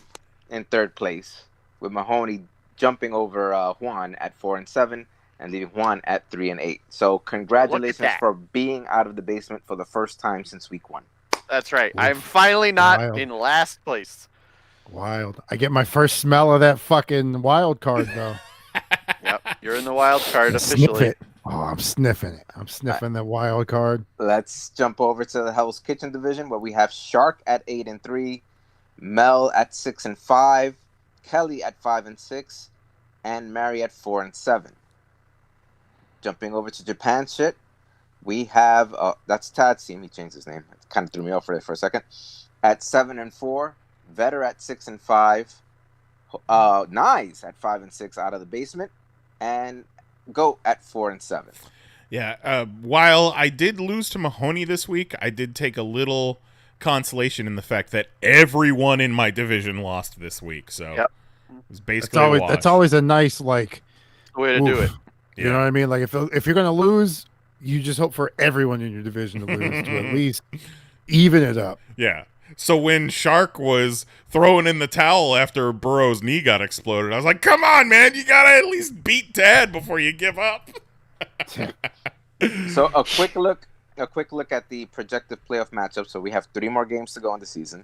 in third place with Mahoney jumping over Juan at 4-7 and leaving Juan at 3-8. So congratulations for being out of the basement for the first time since week 1. That's right. I'm finally not in last place. Wild. I get my first smell of that fucking wild card, though. Yep, you're in the wild card officially. Sniff it. Oh, I'm sniffing it. I'm sniffing the wild card. Let's jump over to the Hell's Kitchen division, where we have Shark at 8-3, Mel at 6-5, Kelly at 5-6, and Mary at 4-7. Jumping over to Japan shit, we have that's Tad's team. He changed his name. It kind of threw me off for a second. At 7-4, Vetter at 6-5, Nyes at 5-6 out of the basement, and Goat at 4-7. Yeah. While I did lose to Mahoney this week, I did take a little consolation in the fact that everyone in my division lost this week. So it was basically a wash. That's always a nice way to do it. You know what I mean? Like if you're gonna lose, you just hope for everyone in your division to lose to at least even it up. Yeah. So when Shark was throwing in the towel after Burrow's knee got exploded, I was like, come on, man, you got to at least beat Tad before you give up. So a quick look at the projected playoff matchup. So we have 3 more games to go in the season.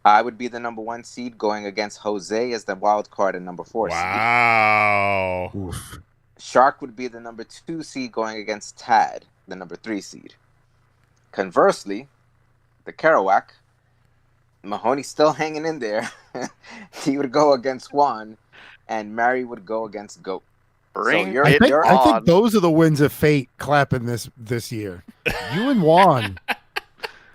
I would be the number 1 seed going against Jose as the wild card and number 4 seed. Wow. Oof. Shark would be the number 2 seed going against Tad, the number 3 seed. Conversely, the Kerouac, Mahoney's still hanging in there. He would go against Juan, and Mary would go against Goat. I think those are the winds of fate clapping this year. You and Juan,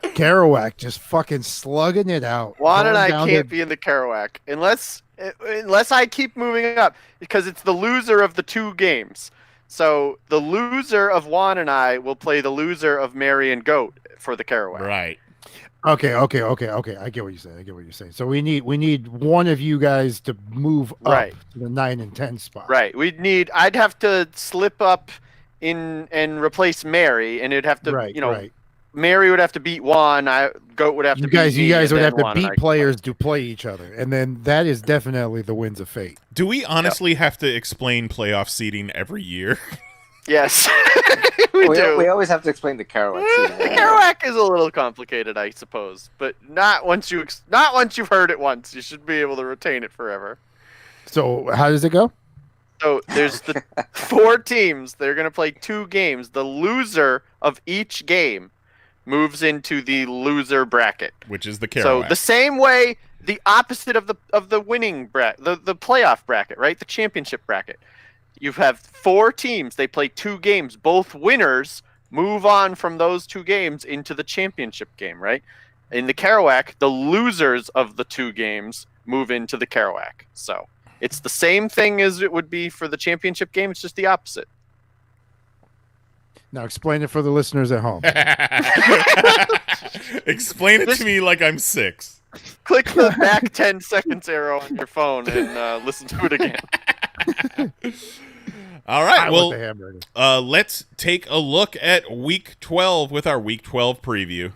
Kerouac just fucking slugging it out. Juan and I can't be in the Kerouac unless I keep moving up, because it's the loser of the 2 games. So the loser of Juan and I will play the loser of Mary and Goat for the Kerouac. Right. Okay. I get what you're saying. So we need one of you guys to move up to the 9 and 10 spot. Right. I'd have to slip up in and replace Mary, and it'd have to Mary would have to beat Juan. Goat would have to beat me. You guys would have to beat players to play each other, and then that is definitely the winds of fate. Do we honestly have to explain playoff seeding every year? Yes, we do. We always have to explain the Kerouac. The Kerouac is a little complicated, I suppose, but not once you've heard it once. You should be able to retain it forever. So how does it go? So there's the 4 teams. They're going to play 2 games. The loser of each game moves into the loser bracket. Which is the Kerouac. So the same way, the opposite of the winning bracket, the playoff bracket, right? The championship bracket. You have 4 teams. They play 2 games. Both winners move on from those 2 games into the championship game, right? In the Kerouac, the losers of the 2 games move into the Kerouac. So it's the same thing as it would be for the championship game. It's just the opposite. Now explain it for the listeners at home. Explain it to me like I'm 6. Click the back 10 seconds arrow on your phone and listen to it again. All right, I want the hamburger. let's take a look at Week 12 with our Week 12 preview.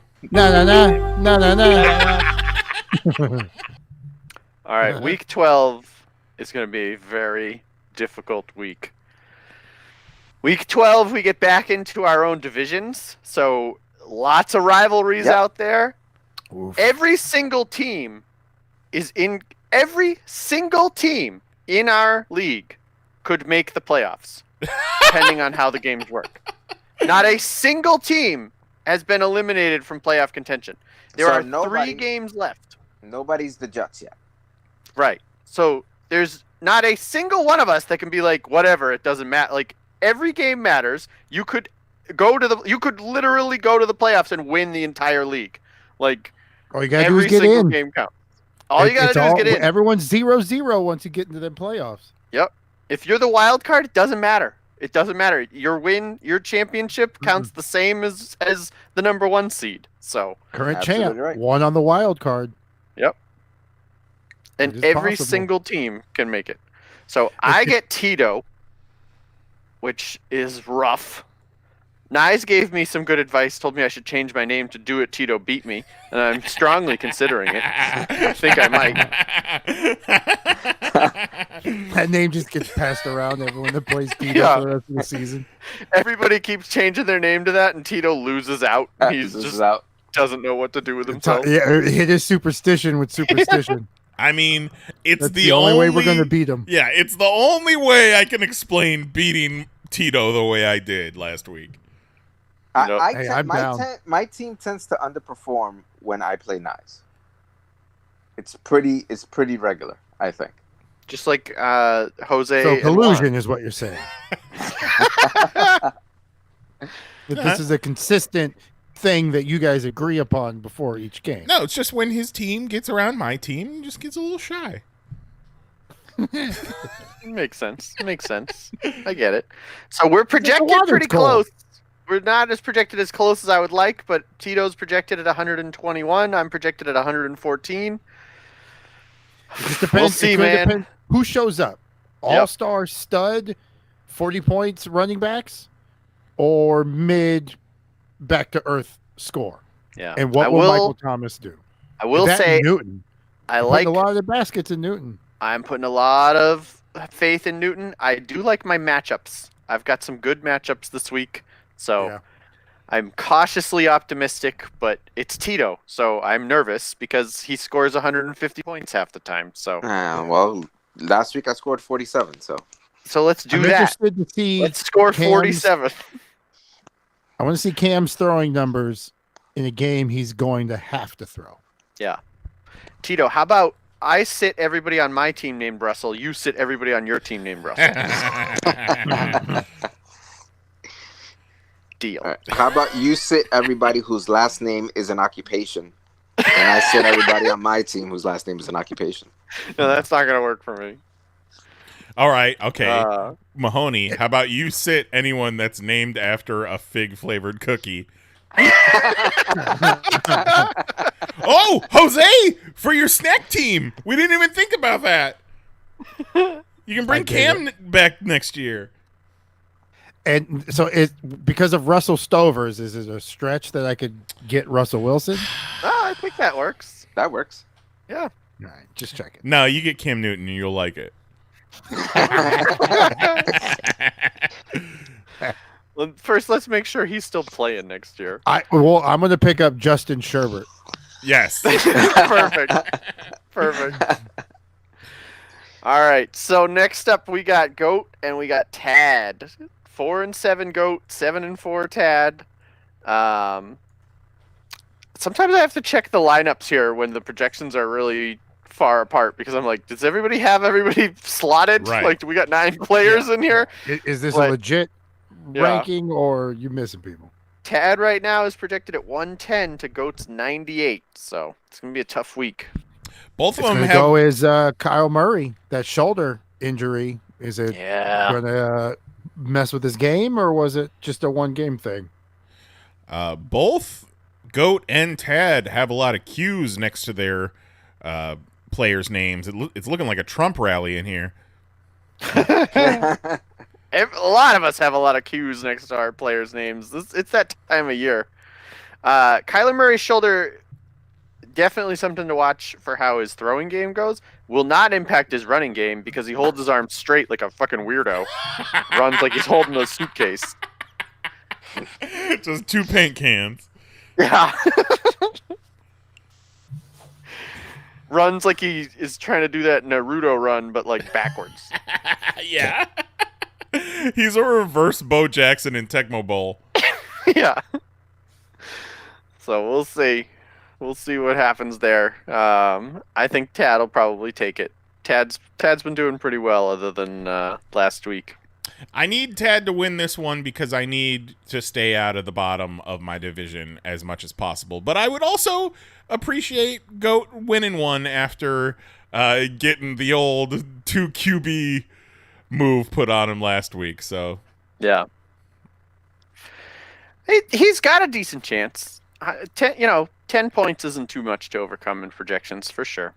All right, Week 12 is going to be a very difficult week. Week 12, we get back into our own divisions, so lots of rivalries out there. Oof. Every single team in our league could make the playoffs, depending on how the games work. Not a single team has been eliminated from playoff contention. There are 3 games left. Nobody's the Jets yet. Right. So there's not a single one of us that can be like, whatever, it doesn't matter. Like, every game matters. You could literally go to the playoffs and win the entire league. Like, all you gotta do is every get single in. game counts. All you gotta do is get in. Everyone's 0-0 once you get into the playoffs. Yep. If you're the wild card, it doesn't matter. It doesn't matter. Your championship counts the same as the number 1 seed. So current Absolutely champ, right. one on the wild card. Yep. And It is every possible. single team can make it. So I get Tito, which is rough. Nyes gave me some good advice, told me I should change my name to Do It Tito Beat Me, and I'm strongly considering it. I think I might. That name just gets passed around everyone that plays Tito Yeah. for the rest of the season. Everybody keeps changing their name to that, and Tito loses out. He's This just is out. doesn't know what to do with himself. Yeah, hit his superstition with superstition. I mean, it's That's the only way we're going to beat him. Yeah, it's the only way I can explain beating Tito the way I did last week. Nope. Hey, I'm down. My team tends to underperform when I play nice. It's pretty regular, I think. Just like Jose. So and collusion Juan. is what you're saying. That this is a consistent thing that you guys agree upon before each game. No, it's just when his team gets around my team, he just gets a little shy. Makes sense. Makes sense. I get it. So we're projected water's pretty cold. close. We're not as projected as close as I would like, but Tito's projected at 121. I'm projected at 114. It just depends. We'll see, it could man. depend who shows up. All-star stud, 40 points running backs, or mid back-to-earth score. Yeah. And what I will will, Michael Thomas do? I will That say and Newton. I Putting like a lot of the baskets in Newton. I'm putting a lot of faith in Newton. I do like my matchups. I've got some good matchups this week. So Yeah. I'm cautiously optimistic, but it's Tito, so I'm nervous because he scores 150 points half the time. So Well, last week I scored 47, so. let's do I'm that. interested to see. Let's score Cam's- 47. I want to see Cam's throwing numbers in a game he's going to have to throw. Yeah. Tito, how about I sit everybody on my team named Russell, you sit everybody on your team named Russell. Deal. All right. How about you sit everybody whose last name is an occupation, and I sit everybody on my team whose last name is an occupation. No, that's not going to work for me. All right, okay. Uh, Mahoney, how about you sit anyone that's named after a fig-flavored cookie? Oh, Jose, for your snack team. We didn't even think about that. You can bring Cam back next year. And so it because of Russell Stovers, is it a stretch that I could get Russell Wilson? I think that works. That works. Yeah. All right, just checking. No, you get Cam Newton and you'll like it. Well, first, let's make sure he's still playing next year. I'm going to pick up Justin Sherbert. Yes. Perfect. Perfect. All right. So next up, we got Goat and we got Tad. 4-7 Goat, 7-4 Tad. sometimes I have to check the lineups here when the projections are really far apart because I'm like, does everybody have everybody slotted? Right. Like, do we got 9 players in here? Is this Like, a legit ranking or you missing people? Tad right now is projected at 110 to Goat's 98, so it's gonna be a tough week. Both of It's them gonna have. go as Kyle Murray. That shoulder injury, is it gonna mess with his game, or was it just a 1-game thing? Both Goat and Tad have a lot of Q's next to their players' names. It's looking like a Trump rally in here. A lot of us have a lot of Q's next to our players' names. It's that time of year. Kyler Murray's shoulder, definitely something to watch for how his throwing game goes. Will not impact his running game because he holds his arms straight like a fucking weirdo. Runs like he's holding a suitcase. Just 2 paint cans. Yeah. Runs like he is trying to do that Naruto run, but like backwards. Yeah. He's a reverse Bo Jackson in Tecmo Bowl. Yeah. So we'll see. We'll see what happens there. I think Tad will probably take it. Tad's been doing pretty well other than last week. I need Tad to win this one because I need to stay out of the bottom of my division as much as possible. But I would also appreciate Goat winning one after getting the old 2 QB move put on him last week. So yeah, he's got a decent chance. 10 points isn't too much to overcome in projections for sure.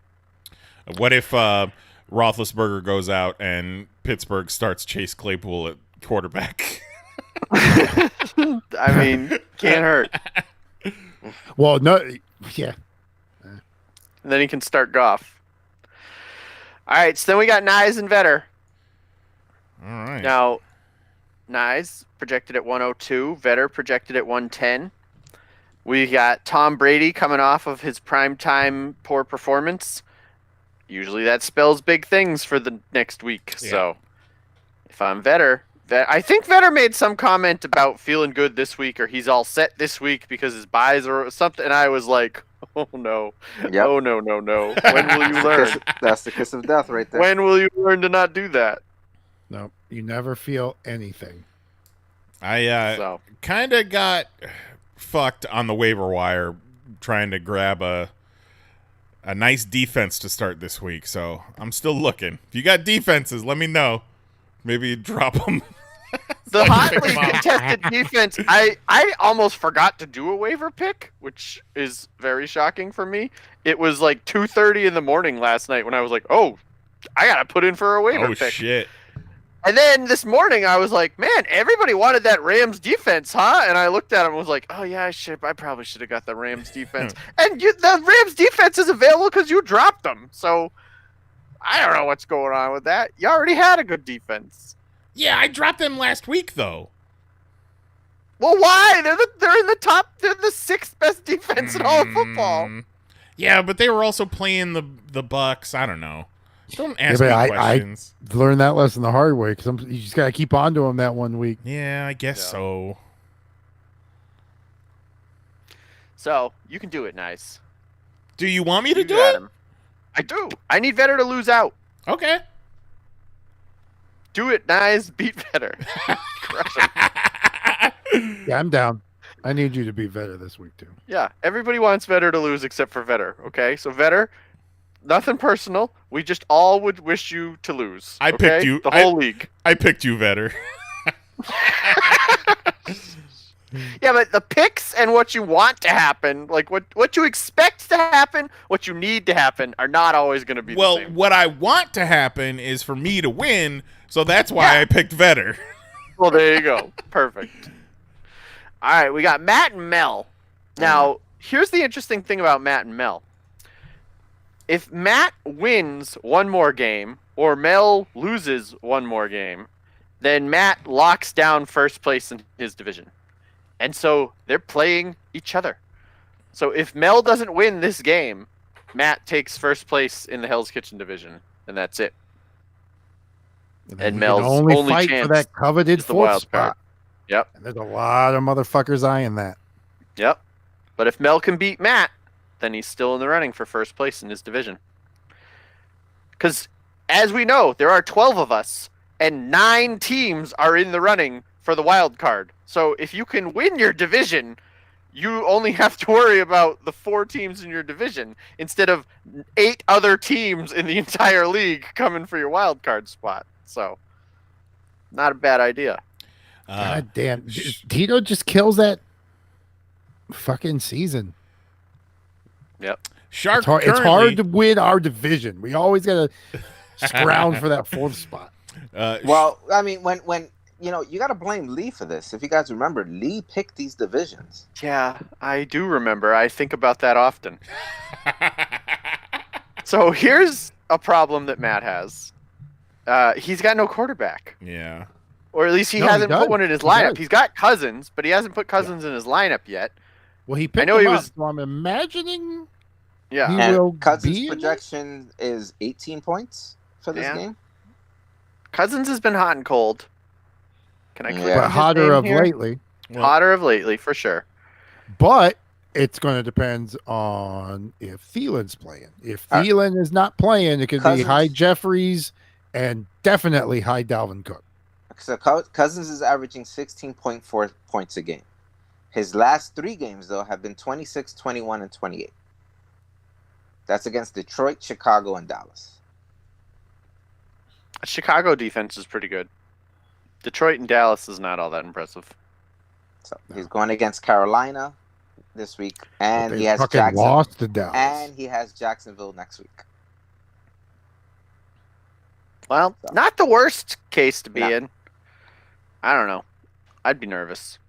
what if Roethlisberger goes out and Pittsburgh starts Chase Claypool at quarterback? I mean, can't hurt. Well, no, yeah. And then he can start Goff. All right, so then we got Nyes and Vetter. All right. Now, Nyes projected at 102, Vetter projected at 110. We got Tom Brady coming off of his primetime poor performance. Usually that spells big things for the next week. Yeah. So if I'm Vetter, I think Vetter made some comment about feeling good this week or he's all set this week because his buys or something. And I was like, oh no. Yep. Oh no. When will you learn? That's the kiss of death right there. When will you learn to not do that? No, you never feel anything. I kind of got fucked on the waiver wire trying to grab a nice defense to start this week. So I'm still looking. If you got defenses, let me know. Maybe drop them. The hotly contested defense, I almost forgot to do a waiver pick, which is very shocking for me. It was like 2:30 in the morning last night when I was like, oh, I got to put in for a waiver Oh, pick. shit. And then this morning I was like, man, everybody wanted that Rams defense, huh? And I looked at him and was like, oh, yeah, I probably should have got the Rams defense. And the Rams defense is available because you dropped them. So I don't know what's going on with that. You already had a good defense. Yeah, I dropped them last week, though. Well, why? They're in the top. They're the 6th best defense in all of football. Yeah, but they were also playing the Bucks. I don't know. Don't ask but me I questions. learned that lesson the hard way because you just got to keep on to them that 1 week. Yeah, I guess so. So you can do it, nice. Do you want me to do got it? him. I do. I need Vetter to lose out. Okay. Do it, nice. Beat Vetter. Crush him. Yeah, I'm down. I need you to be better this week too. Yeah, everybody wants Vetter to lose except for Vetter. Okay, so Vetter, nothing personal. We just all would wish you to lose. I okay? picked you. The whole league. I picked you, Vetter. Yeah, but the picks and what you want to happen, like what you expect to happen, what you need to happen, are not always going to be Well, the same. what I want to happen is for me to win, so that's why I picked Vetter. Well, there you go. Perfect. All right, we got Matt and Mel. Now, here's the interesting thing about Matt and Mel. If Matt wins one more game, or Mel loses one more game, then Matt locks down first place in his division. And so they're playing each other. So if Mel doesn't win this game, Matt takes first place in the Hell's Kitchen division, and that's it. And you Mel's can only only fight chance for that coveted is the 4th wild spot. card. Yep. And there's a lot of motherfuckers eyeing that. Yep. But if Mel can beat Matt, then he's still in the running for first place in his division. Because, as we know, there are 12 of us, and 9 teams are in the running for the wild card. So if you can win your division, you only have to worry about the 4 teams in your division instead of 8 other teams in the entire league coming for your wild card spot. So, not a bad idea. God damn. Tito just kills that fucking season. Yep. Shark. It's hard to win our division. We always got to scrounge for that 4th spot. Well, I mean, when you know, you got to blame Lee for this. If you guys remember, Lee picked these divisions. Yeah, I do remember. I think about that often. So here's a problem that Matt has. He's got no quarterback. Yeah. Or at least he hasn't put one in his lineup. He's got Cousins, but he hasn't put Cousins in his lineup yet. Well, he picked him up, so I'm imagining he will Cousins' be projection is 18 points for this game. Cousins has been hot and cold. Can I click on his hotter name of here? lately. Hotter of lately, for sure. But it's going to depend on if Thielen's playing. If Thielen is not playing, it could be high Jeffries and definitely high Dalvin Cook. So Cousins is averaging 16.4 points a game. His last 3 games, though, have been 26, 21, and 28. That's against Detroit, Chicago, and Dallas. Chicago defense is pretty good. Detroit and Dallas is not all that impressive. So he's going against Carolina this week, and he has lost to Dallas. And he has Jacksonville next week. Well, not the worst case to be in. I don't know. I'd be nervous.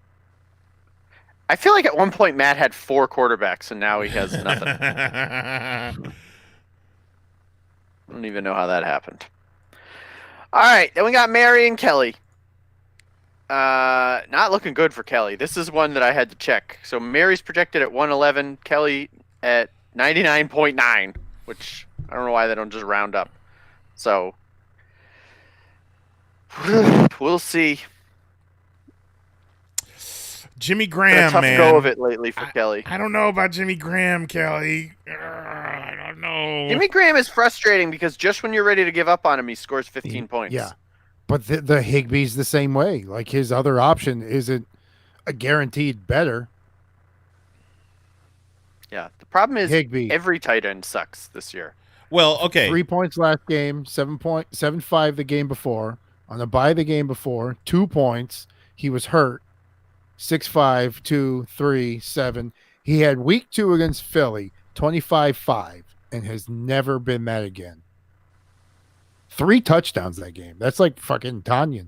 I feel like at one point Matt had 4 quarterbacks, and now he has nothing. I don't even know how that happened. All right, then we got Mary and Kelly. Not looking good for Kelly. This is one that I had to check. So Mary's projected at 111, Kelly at 99.9, which I don't know why they don't just round up. So we'll see. Jimmy Graham, tough man. go of it lately for Kelly. I don't know about Jimmy Graham, Kelly. I don't know. Jimmy Graham is frustrating because just when you're ready to give up on him, he scores 15 points. Yeah. But the Higbee's the same way. Like, his other option isn't a guaranteed better. Yeah. The problem is Higbee. Every tight end sucks this year. Well, okay. 3 points last game, 7.75 the game before. On a bye the game before, 2 points. He was hurt. 6-5, 2, 3, 7. He had week 2 against Philly, 25-5, and has never been that again. 3 touchdowns that game. That's like fucking Tanyan.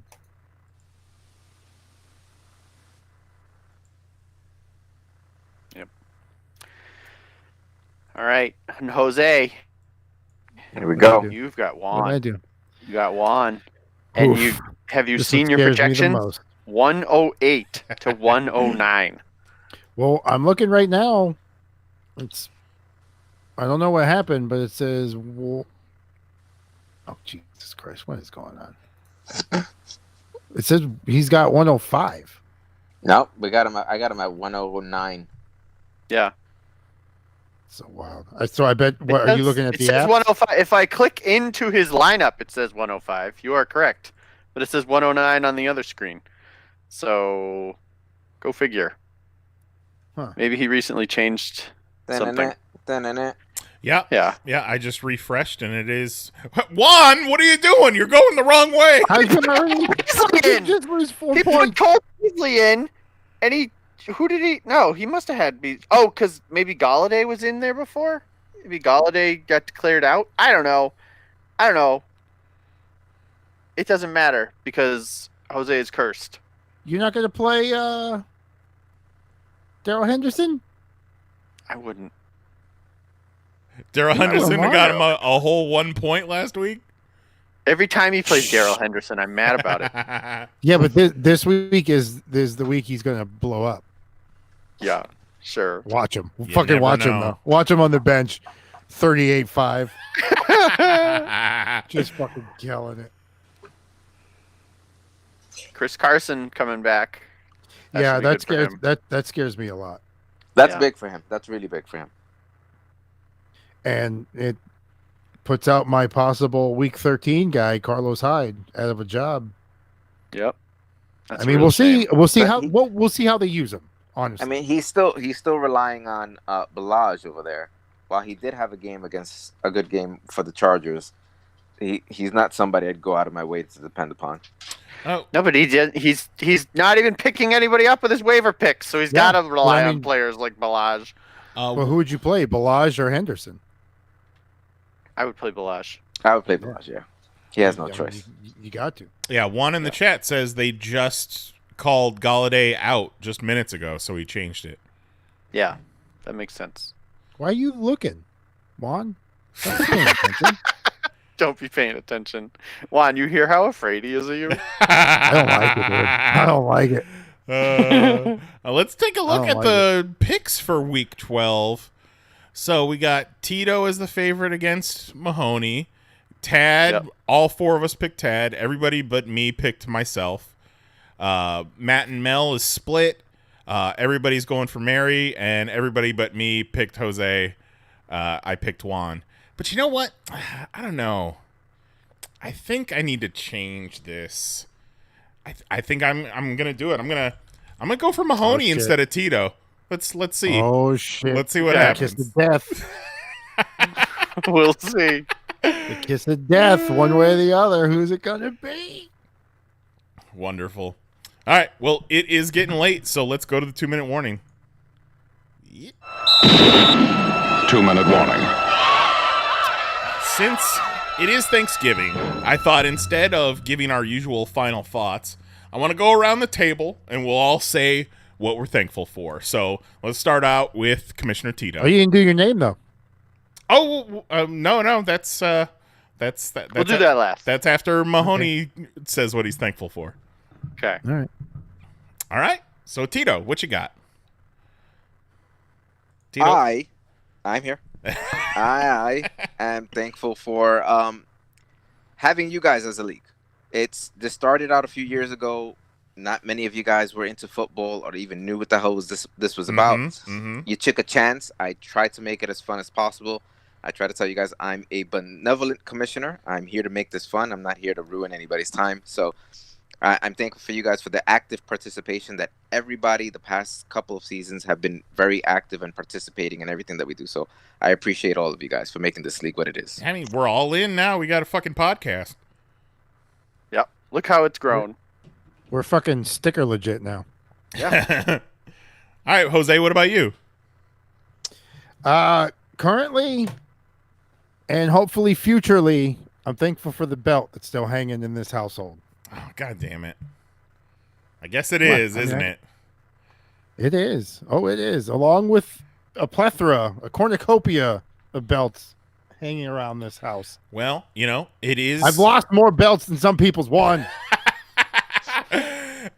Yep. All right. And Jose. Here we go. You've got What did I Juan. do? You got Juan. And Oof. have you This seen one your scares me the projection? most. 108 to 109. Well, I'm looking right now. I don't know what happened, but it says, oh, Jesus Christ, what is going on? It says he's got 105. No, I got him at 109. Yeah. So wild. So I bet, what are you looking at it the says app? 105. If I click into his lineup, it says 105. You are correct. But it says 109 on the other screen. So, go figure. Huh. Maybe he recently changed something. Yeah. Yeah. Yeah, I just refreshed and it is Juan, what are you doing? You're going the wrong way. How's he already? Beasley in! Just lose 4 He put points. Cole Beasley in, and who did he? No, he must have had because maybe Galladay was in there before. Maybe Galladay got declared out. I don't know. It doesn't matter because Jose is cursed. You're not going to play Darrell Henderson? I wouldn't. Darrell Henderson Mario. got him a whole 1 point last week. Every time he plays Darrell Henderson, I'm mad about it. Yeah, but this week is the week he's going to blow up. Yeah, sure. Watch him. You Fucking never watch him, know. though. Watch him on the bench. 38-5. Just fucking killing it. Chris Carson coming back. Yeah, should be that good for scares him. that scares me a lot. That's Yeah. big for him. That's really big for him. And it puts out my possible Week 13 guy, Carlos Hyde, out of a job. Yep. That's I a mean, real shame. we'll see But how he- we'll see how they use him. Honestly, I mean, he's still relying on Balaj over there. While he did have a good game for the Chargers, he's not somebody I'd go out of my way to depend upon. Oh, No, but he's not even picking anybody up with his waiver picks, so he's Yeah, got to rely but I on mean- players like Balaj. well, who would you play, Balaj or Henderson? I would play Balaj. I would play Balaj. Yeah, he has no I mean, choice. You got to. yeah. Juan in the chat says they just called Galladay out just minutes ago, so he changed it. Yeah, that makes sense. Why are you looking, Juan? Don't be paying attention. Don't be paying attention. Juan, you hear how afraid he is of you? I don't like it, dude. I don't like it. Let's take a look I at don't the picks for Week 12. So we got Tito as the favorite against Mahoney. Tad, Yep. all four of us picked Tad. Everybody but me picked myself. Matt and Mel is split. Everybody's going for Mary, and everybody but me picked Jose. I picked Juan. But you know what? I don't know. I think I need to change this. I think I'm gonna do it. I'm gonna go for Mahoney shit. instead of Tito. Let's see. Oh shit! Let's see what Yeah, Kiss happens. of death. We'll see. The kiss of death, one way or the other. Who's it gonna be? Wonderful. All right. Well, it is getting late, so let's go to the 2-minute warning. 2-minute warning. Since it is Thanksgiving, I thought instead of giving our usual final thoughts, I want to go around the table and we'll all say what we're thankful for. So let's start out with Commissioner Tito. Oh, you didn't do your name though. Oh, no, that's We'll do that last. That's after Mahoney says what he's thankful for. Okay. All right. All right. So Tito, what you got? Tito? I'm here. I am thankful for having you guys as a league. This started out a few years ago. Not many of you guys were into football or even knew what the hell this was about. You took a chance. I tried to make it as fun as possible. I try to tell you guys I'm a benevolent commissioner. I'm here to make this fun. I'm not here to ruin anybody's time. So I'm thankful for you guys for the active participation that everybody the past couple of seasons have been very active and participating in everything that we do. So I appreciate all of you guys for making this league what it is. I mean, we're all in now. We got a fucking podcast. Yep. Look how it's grown. We're fucking sticker legit now. Yeah. All right, Jose, what about you? Currently, and hopefully futurely, I'm thankful for the belt that's still hanging in this household. Oh, God damn it. I guess it What? is, I mean, isn't it? It is. Oh, it is. Along with a plethora, a cornucopia of belts hanging around this house. Well, it is. I've lost more belts than some people's won.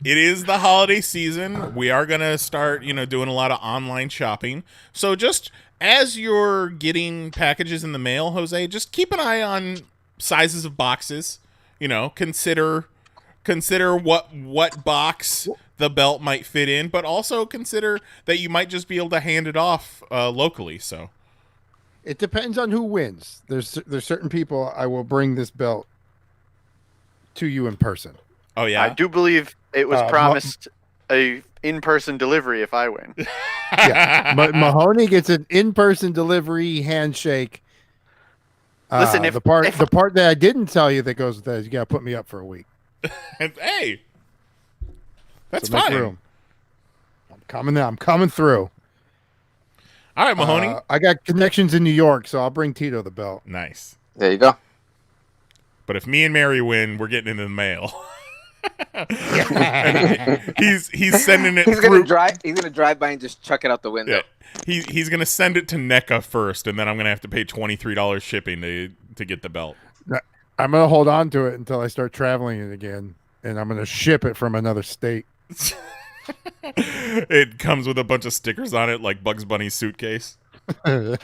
It is the holiday season. We are going to start, doing a lot of online shopping. So just as you're getting packages in the mail, Jose, just keep an eye on sizes of boxes. Consider what box the belt might fit in, but also consider that you might just be able to hand it off locally. So It depends on who wins. There's certain people I will bring this belt to you in person. oh yeah, I do believe it was Ma- promised a in-person delivery if I win. Yeah, Mahoney gets an in-person delivery handshake. Listen, the part that I didn't tell you that goes with that is you got to put me up for a week. Hey, that's So make fine. room. I'm coming through. All right, Mahoney. I got connections in New York, so I'll bring Tito the belt. Nice. There you go. But if me and Mary win, we're getting into the mail. And he's sending it He's through. gonna drive by and just chuck it out the window. Yeah. He's gonna send it to NECA first, and then I'm gonna have to pay $23 shipping to get the belt. I'm gonna hold on to it until I start traveling it again, and I'm gonna ship it from another state. It comes with a bunch of stickers on it, like Bugs Bunny's suitcase. All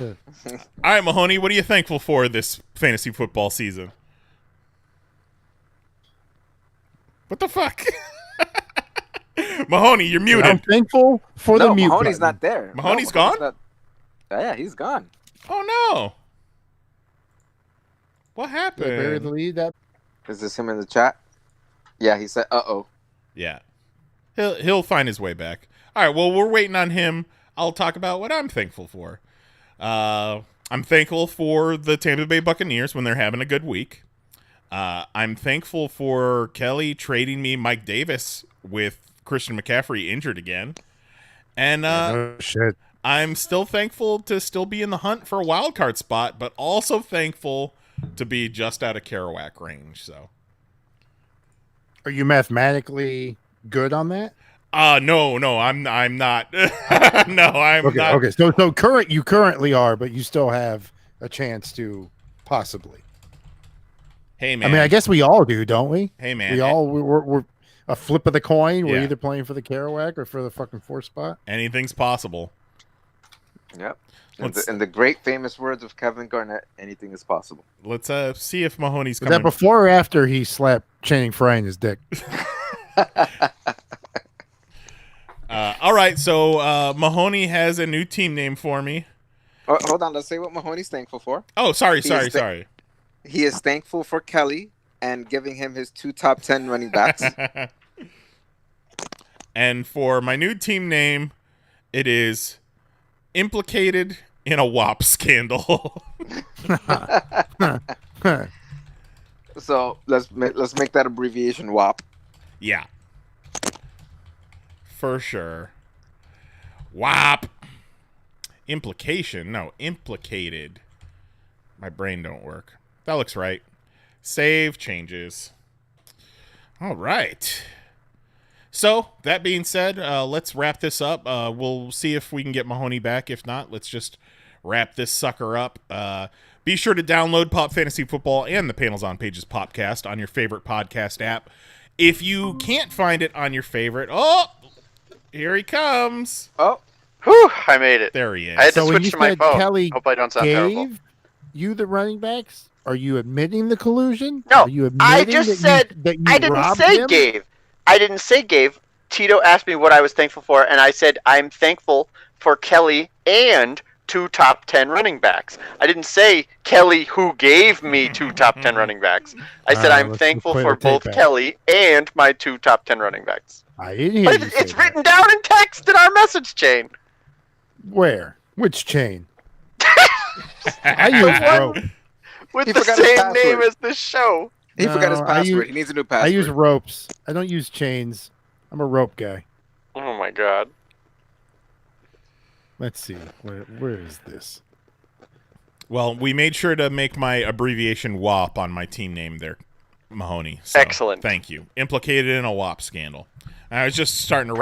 right, Mahoney, what are you thankful for this fantasy football season? What the fuck? Mahoney, you're I'm muted. thankful for the No, mute Mahoney's button. not there. Mahoney's No, gone? Yeah, he's gone. Oh no! What Did I bury the happened? lead? That Is this him in the chat? Yeah, he said, "Uh-oh." Yeah, he'll find his way back. All right. Well, we're waiting on him. I'll talk about what I'm thankful for. I'm thankful for the Tampa Bay Buccaneers when they're having a good week. I'm thankful for Kelly trading me Mike Davis with Christian McCaffrey injured again. And oh shit. I'm still thankful to still be in the hunt for a wild card spot, but also thankful to be just out of Kerouac range. So, Are you mathematically good on that? no, I'm not. No, I'm Okay, not. okay. So you currently are, but you still have a chance to possibly. Hey man. I mean, I guess we all do, don't we? Hey man. We're a flip of the coin. We're Yeah. either playing for the Kerouac or for the fucking 4th spot. Anything's possible. Yep. Let's- In the great famous words of Kevin Garnett, anything is possible. Let's see if Mahoney's Was coming. that before or after he slapped Channing Frye in his dick? All right, so Mahoney has a new team name for me. Oh, hold on, let's say what Mahoney's thankful for. Oh, sorry. He is thankful for Kelly and giving him his 2 top 10 running backs. And for my new team name, it is Implicated in a WAP Scandal. So let's make that abbreviation WAP. Yeah. For sure. WAP. Implication? No, implicated. My brain don't work. That looks right. Save changes. All right. So, that being said, let's wrap this up. We'll see if we can get Mahoney back. If not, let's just wrap this sucker up. Be sure to download Pop Fantasy Football and the Panels on Pages podcast on your favorite podcast app. If you can't find it on your favorite, here he comes. Oh, Whew, I made it. There he is. I had to So when switch you to my said phone. Kelly Hope I don't sound terrible. gave you the running backs, are you admitting the collusion? No, Are you admitting I just said that you I didn't robbed say him? gave. I didn't say gave. Tito asked me what I was thankful for, and I said I'm thankful for Kelly and 2 top 10 running backs. I didn't say Kelly who gave me 2 top 10 running backs. I said I'm let's thankful play for the tape both back. Kelly and my 2 top 10 running backs. I didn't hear But you say it's that. written down in text in our message chain. Where? Which chain? I use rope. With He the forgot his same password. name as this show. he forgot his No, password. He needs a new password. I use ropes. I don't use chains. I'm a rope guy. Oh my god. Let's see. Where is this? Well, we made sure to make my abbreviation WAP on my team name there, Mahoney. So, Excellent. Thank you. Implicated in a WAP scandal. I was just starting to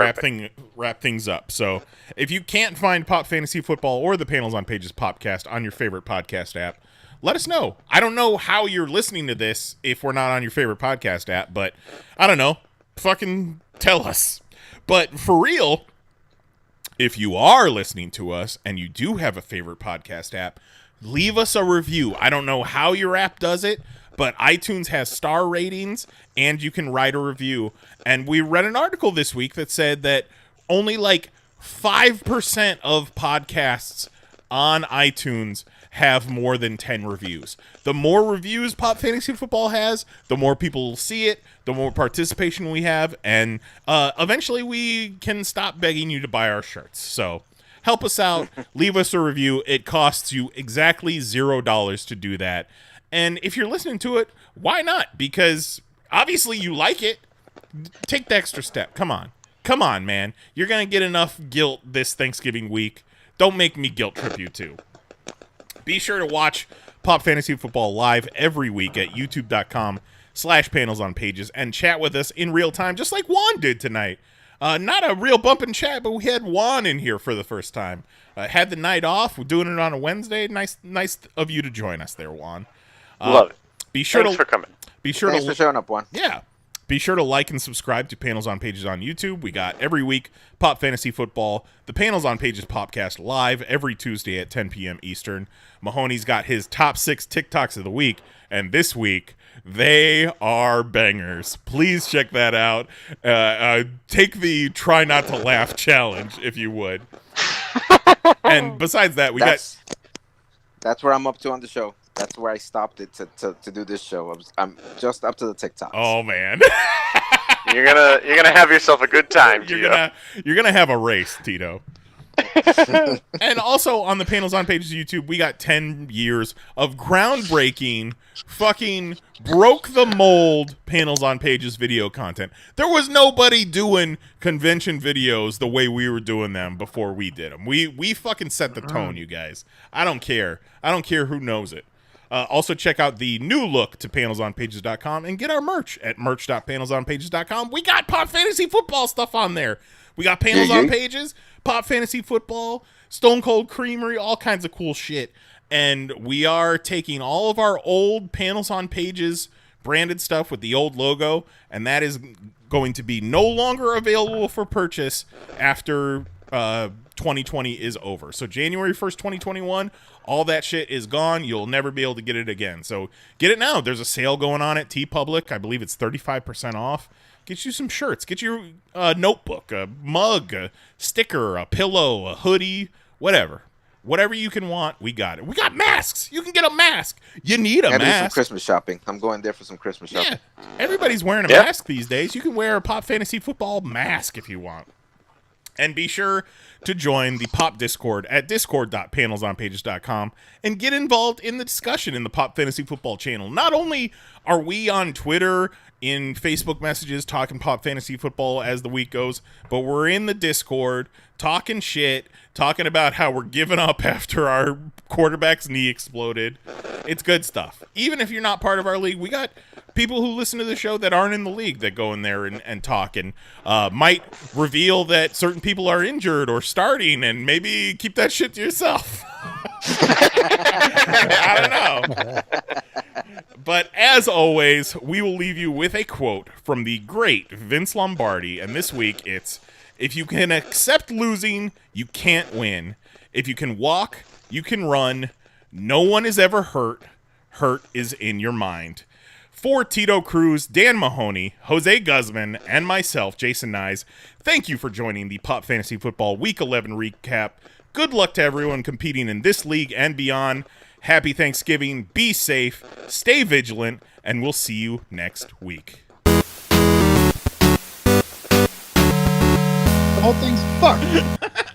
wrap things up. So if you can't find Pop Fantasy Football or the Panels on Pages podcast on your favorite podcast app, let us know. I don't know how you're listening to this if we're not on your favorite podcast app, but I don't know. Fucking tell us. But for real, if you are listening to us and you do have a favorite podcast app, leave us a review. I don't know how your app does it, but iTunes has star ratings and you can write a review. And we read an article this week that said that only like 5% of podcasts on iTunes have more than 10 reviews. The more reviews Pop Fantasy Football has, the more people will see it, the more participation we have, and eventually we can stop begging you to buy our shirts. So help us out. Leave us a review. It costs you exactly $0 to do that. And if you're listening to it, why not? Because obviously you like it. Take the extra step. Come on. Come on, man. You're going to get enough guilt this Thanksgiving week. Don't make me guilt trip you too. Be sure to watch Pop Fantasy Football live every week at youtube.com/panelsonpages and chat with us in real time, just like Juan did tonight. Not a real bump in chat, but we had Juan in here for the first time. Had the night off. We're doing it on a Wednesday. Nice of you to join us there, Juan. Love it. Be sure Thanks for coming. Be sure Thanks to for showing up, Juan. yeah. Be sure to like and subscribe to Panels on Pages on YouTube. We got every week Pop Fantasy Football, the Panels on Pages podcast live every Tuesday at 10 p.m. Eastern. Mahoney's got his top 6 TikToks of the week, and this week They are bangers. Please check that out. Take the try not to laugh challenge if you would. And besides that, that's where I'm up to on the show. That's where I stopped it to do this show. I'm just up to the TikToks. Oh man. You're gonna have yourself a good time, Tito. You're gonna have a race, Tito. And also on the Panels on Pages YouTube, we got 10 years of groundbreaking, fucking broke the mold Panels on Pages video content. There was nobody doing convention videos the way we were doing them before we did them. We fucking set the tone, you guys. I don't care. I don't care who knows it. Also, check out the new look to PanelsOnPages.com and get our merch at merch.PanelsOnPages.com. We got Pop Fantasy Football stuff on there. We got Panels on Pages, Pop Fantasy Football, Stone Cold Creamery, all kinds of cool shit. And we are taking all of our old Panels on Pages branded stuff with the old logo, and that is going to be no longer available for purchase after 2020 is over. So January 1st, 2021, all that shit is gone. You'll never be able to get it again. So get it now. There's a sale going on at TeePublic. I believe it's 35% off. Get you some shirts. Get you a notebook, a mug, a sticker, a pillow, a hoodie, whatever. Whatever you can want, we got it. We got masks. You can get a mask. You need a do some mask. Christmas shopping. I'm going there for some Christmas shopping. Yeah, everybody's wearing a mask these days. You can wear a Pop Fantasy Football mask if you want. And be sure to join the Pop Discord at discord.panelsonpages.com and get involved in the discussion in the Pop Fantasy Football channel. Not only are we on Twitter, in Facebook messages, talking Pop Fantasy Football as the week goes, but we're in the Discord talking shit, talking about how we're giving up after our quarterback's knee exploded. It's good stuff. Even if you're not part of our league, we got people who listen to the show that aren't in the league that go in there and talk and might reveal that certain people are injured or starting, and maybe keep that shit to yourself. I don't know. But as always, we will leave you with a quote from the great Vince Lombardi. And this week it's, if you can accept losing, you can't win. If you can walk, you can run. No one is ever hurt. Hurt is in your mind. For Tito Cruz, Dan Mahoney, Jose Guzman, and myself, Jason Nyes, thank you for joining the Pop Fantasy Football Week 11 recap. Good luck to everyone competing in this league and beyond. Happy Thanksgiving, be safe, stay vigilant, and we'll see you next week. The whole thing's fucked.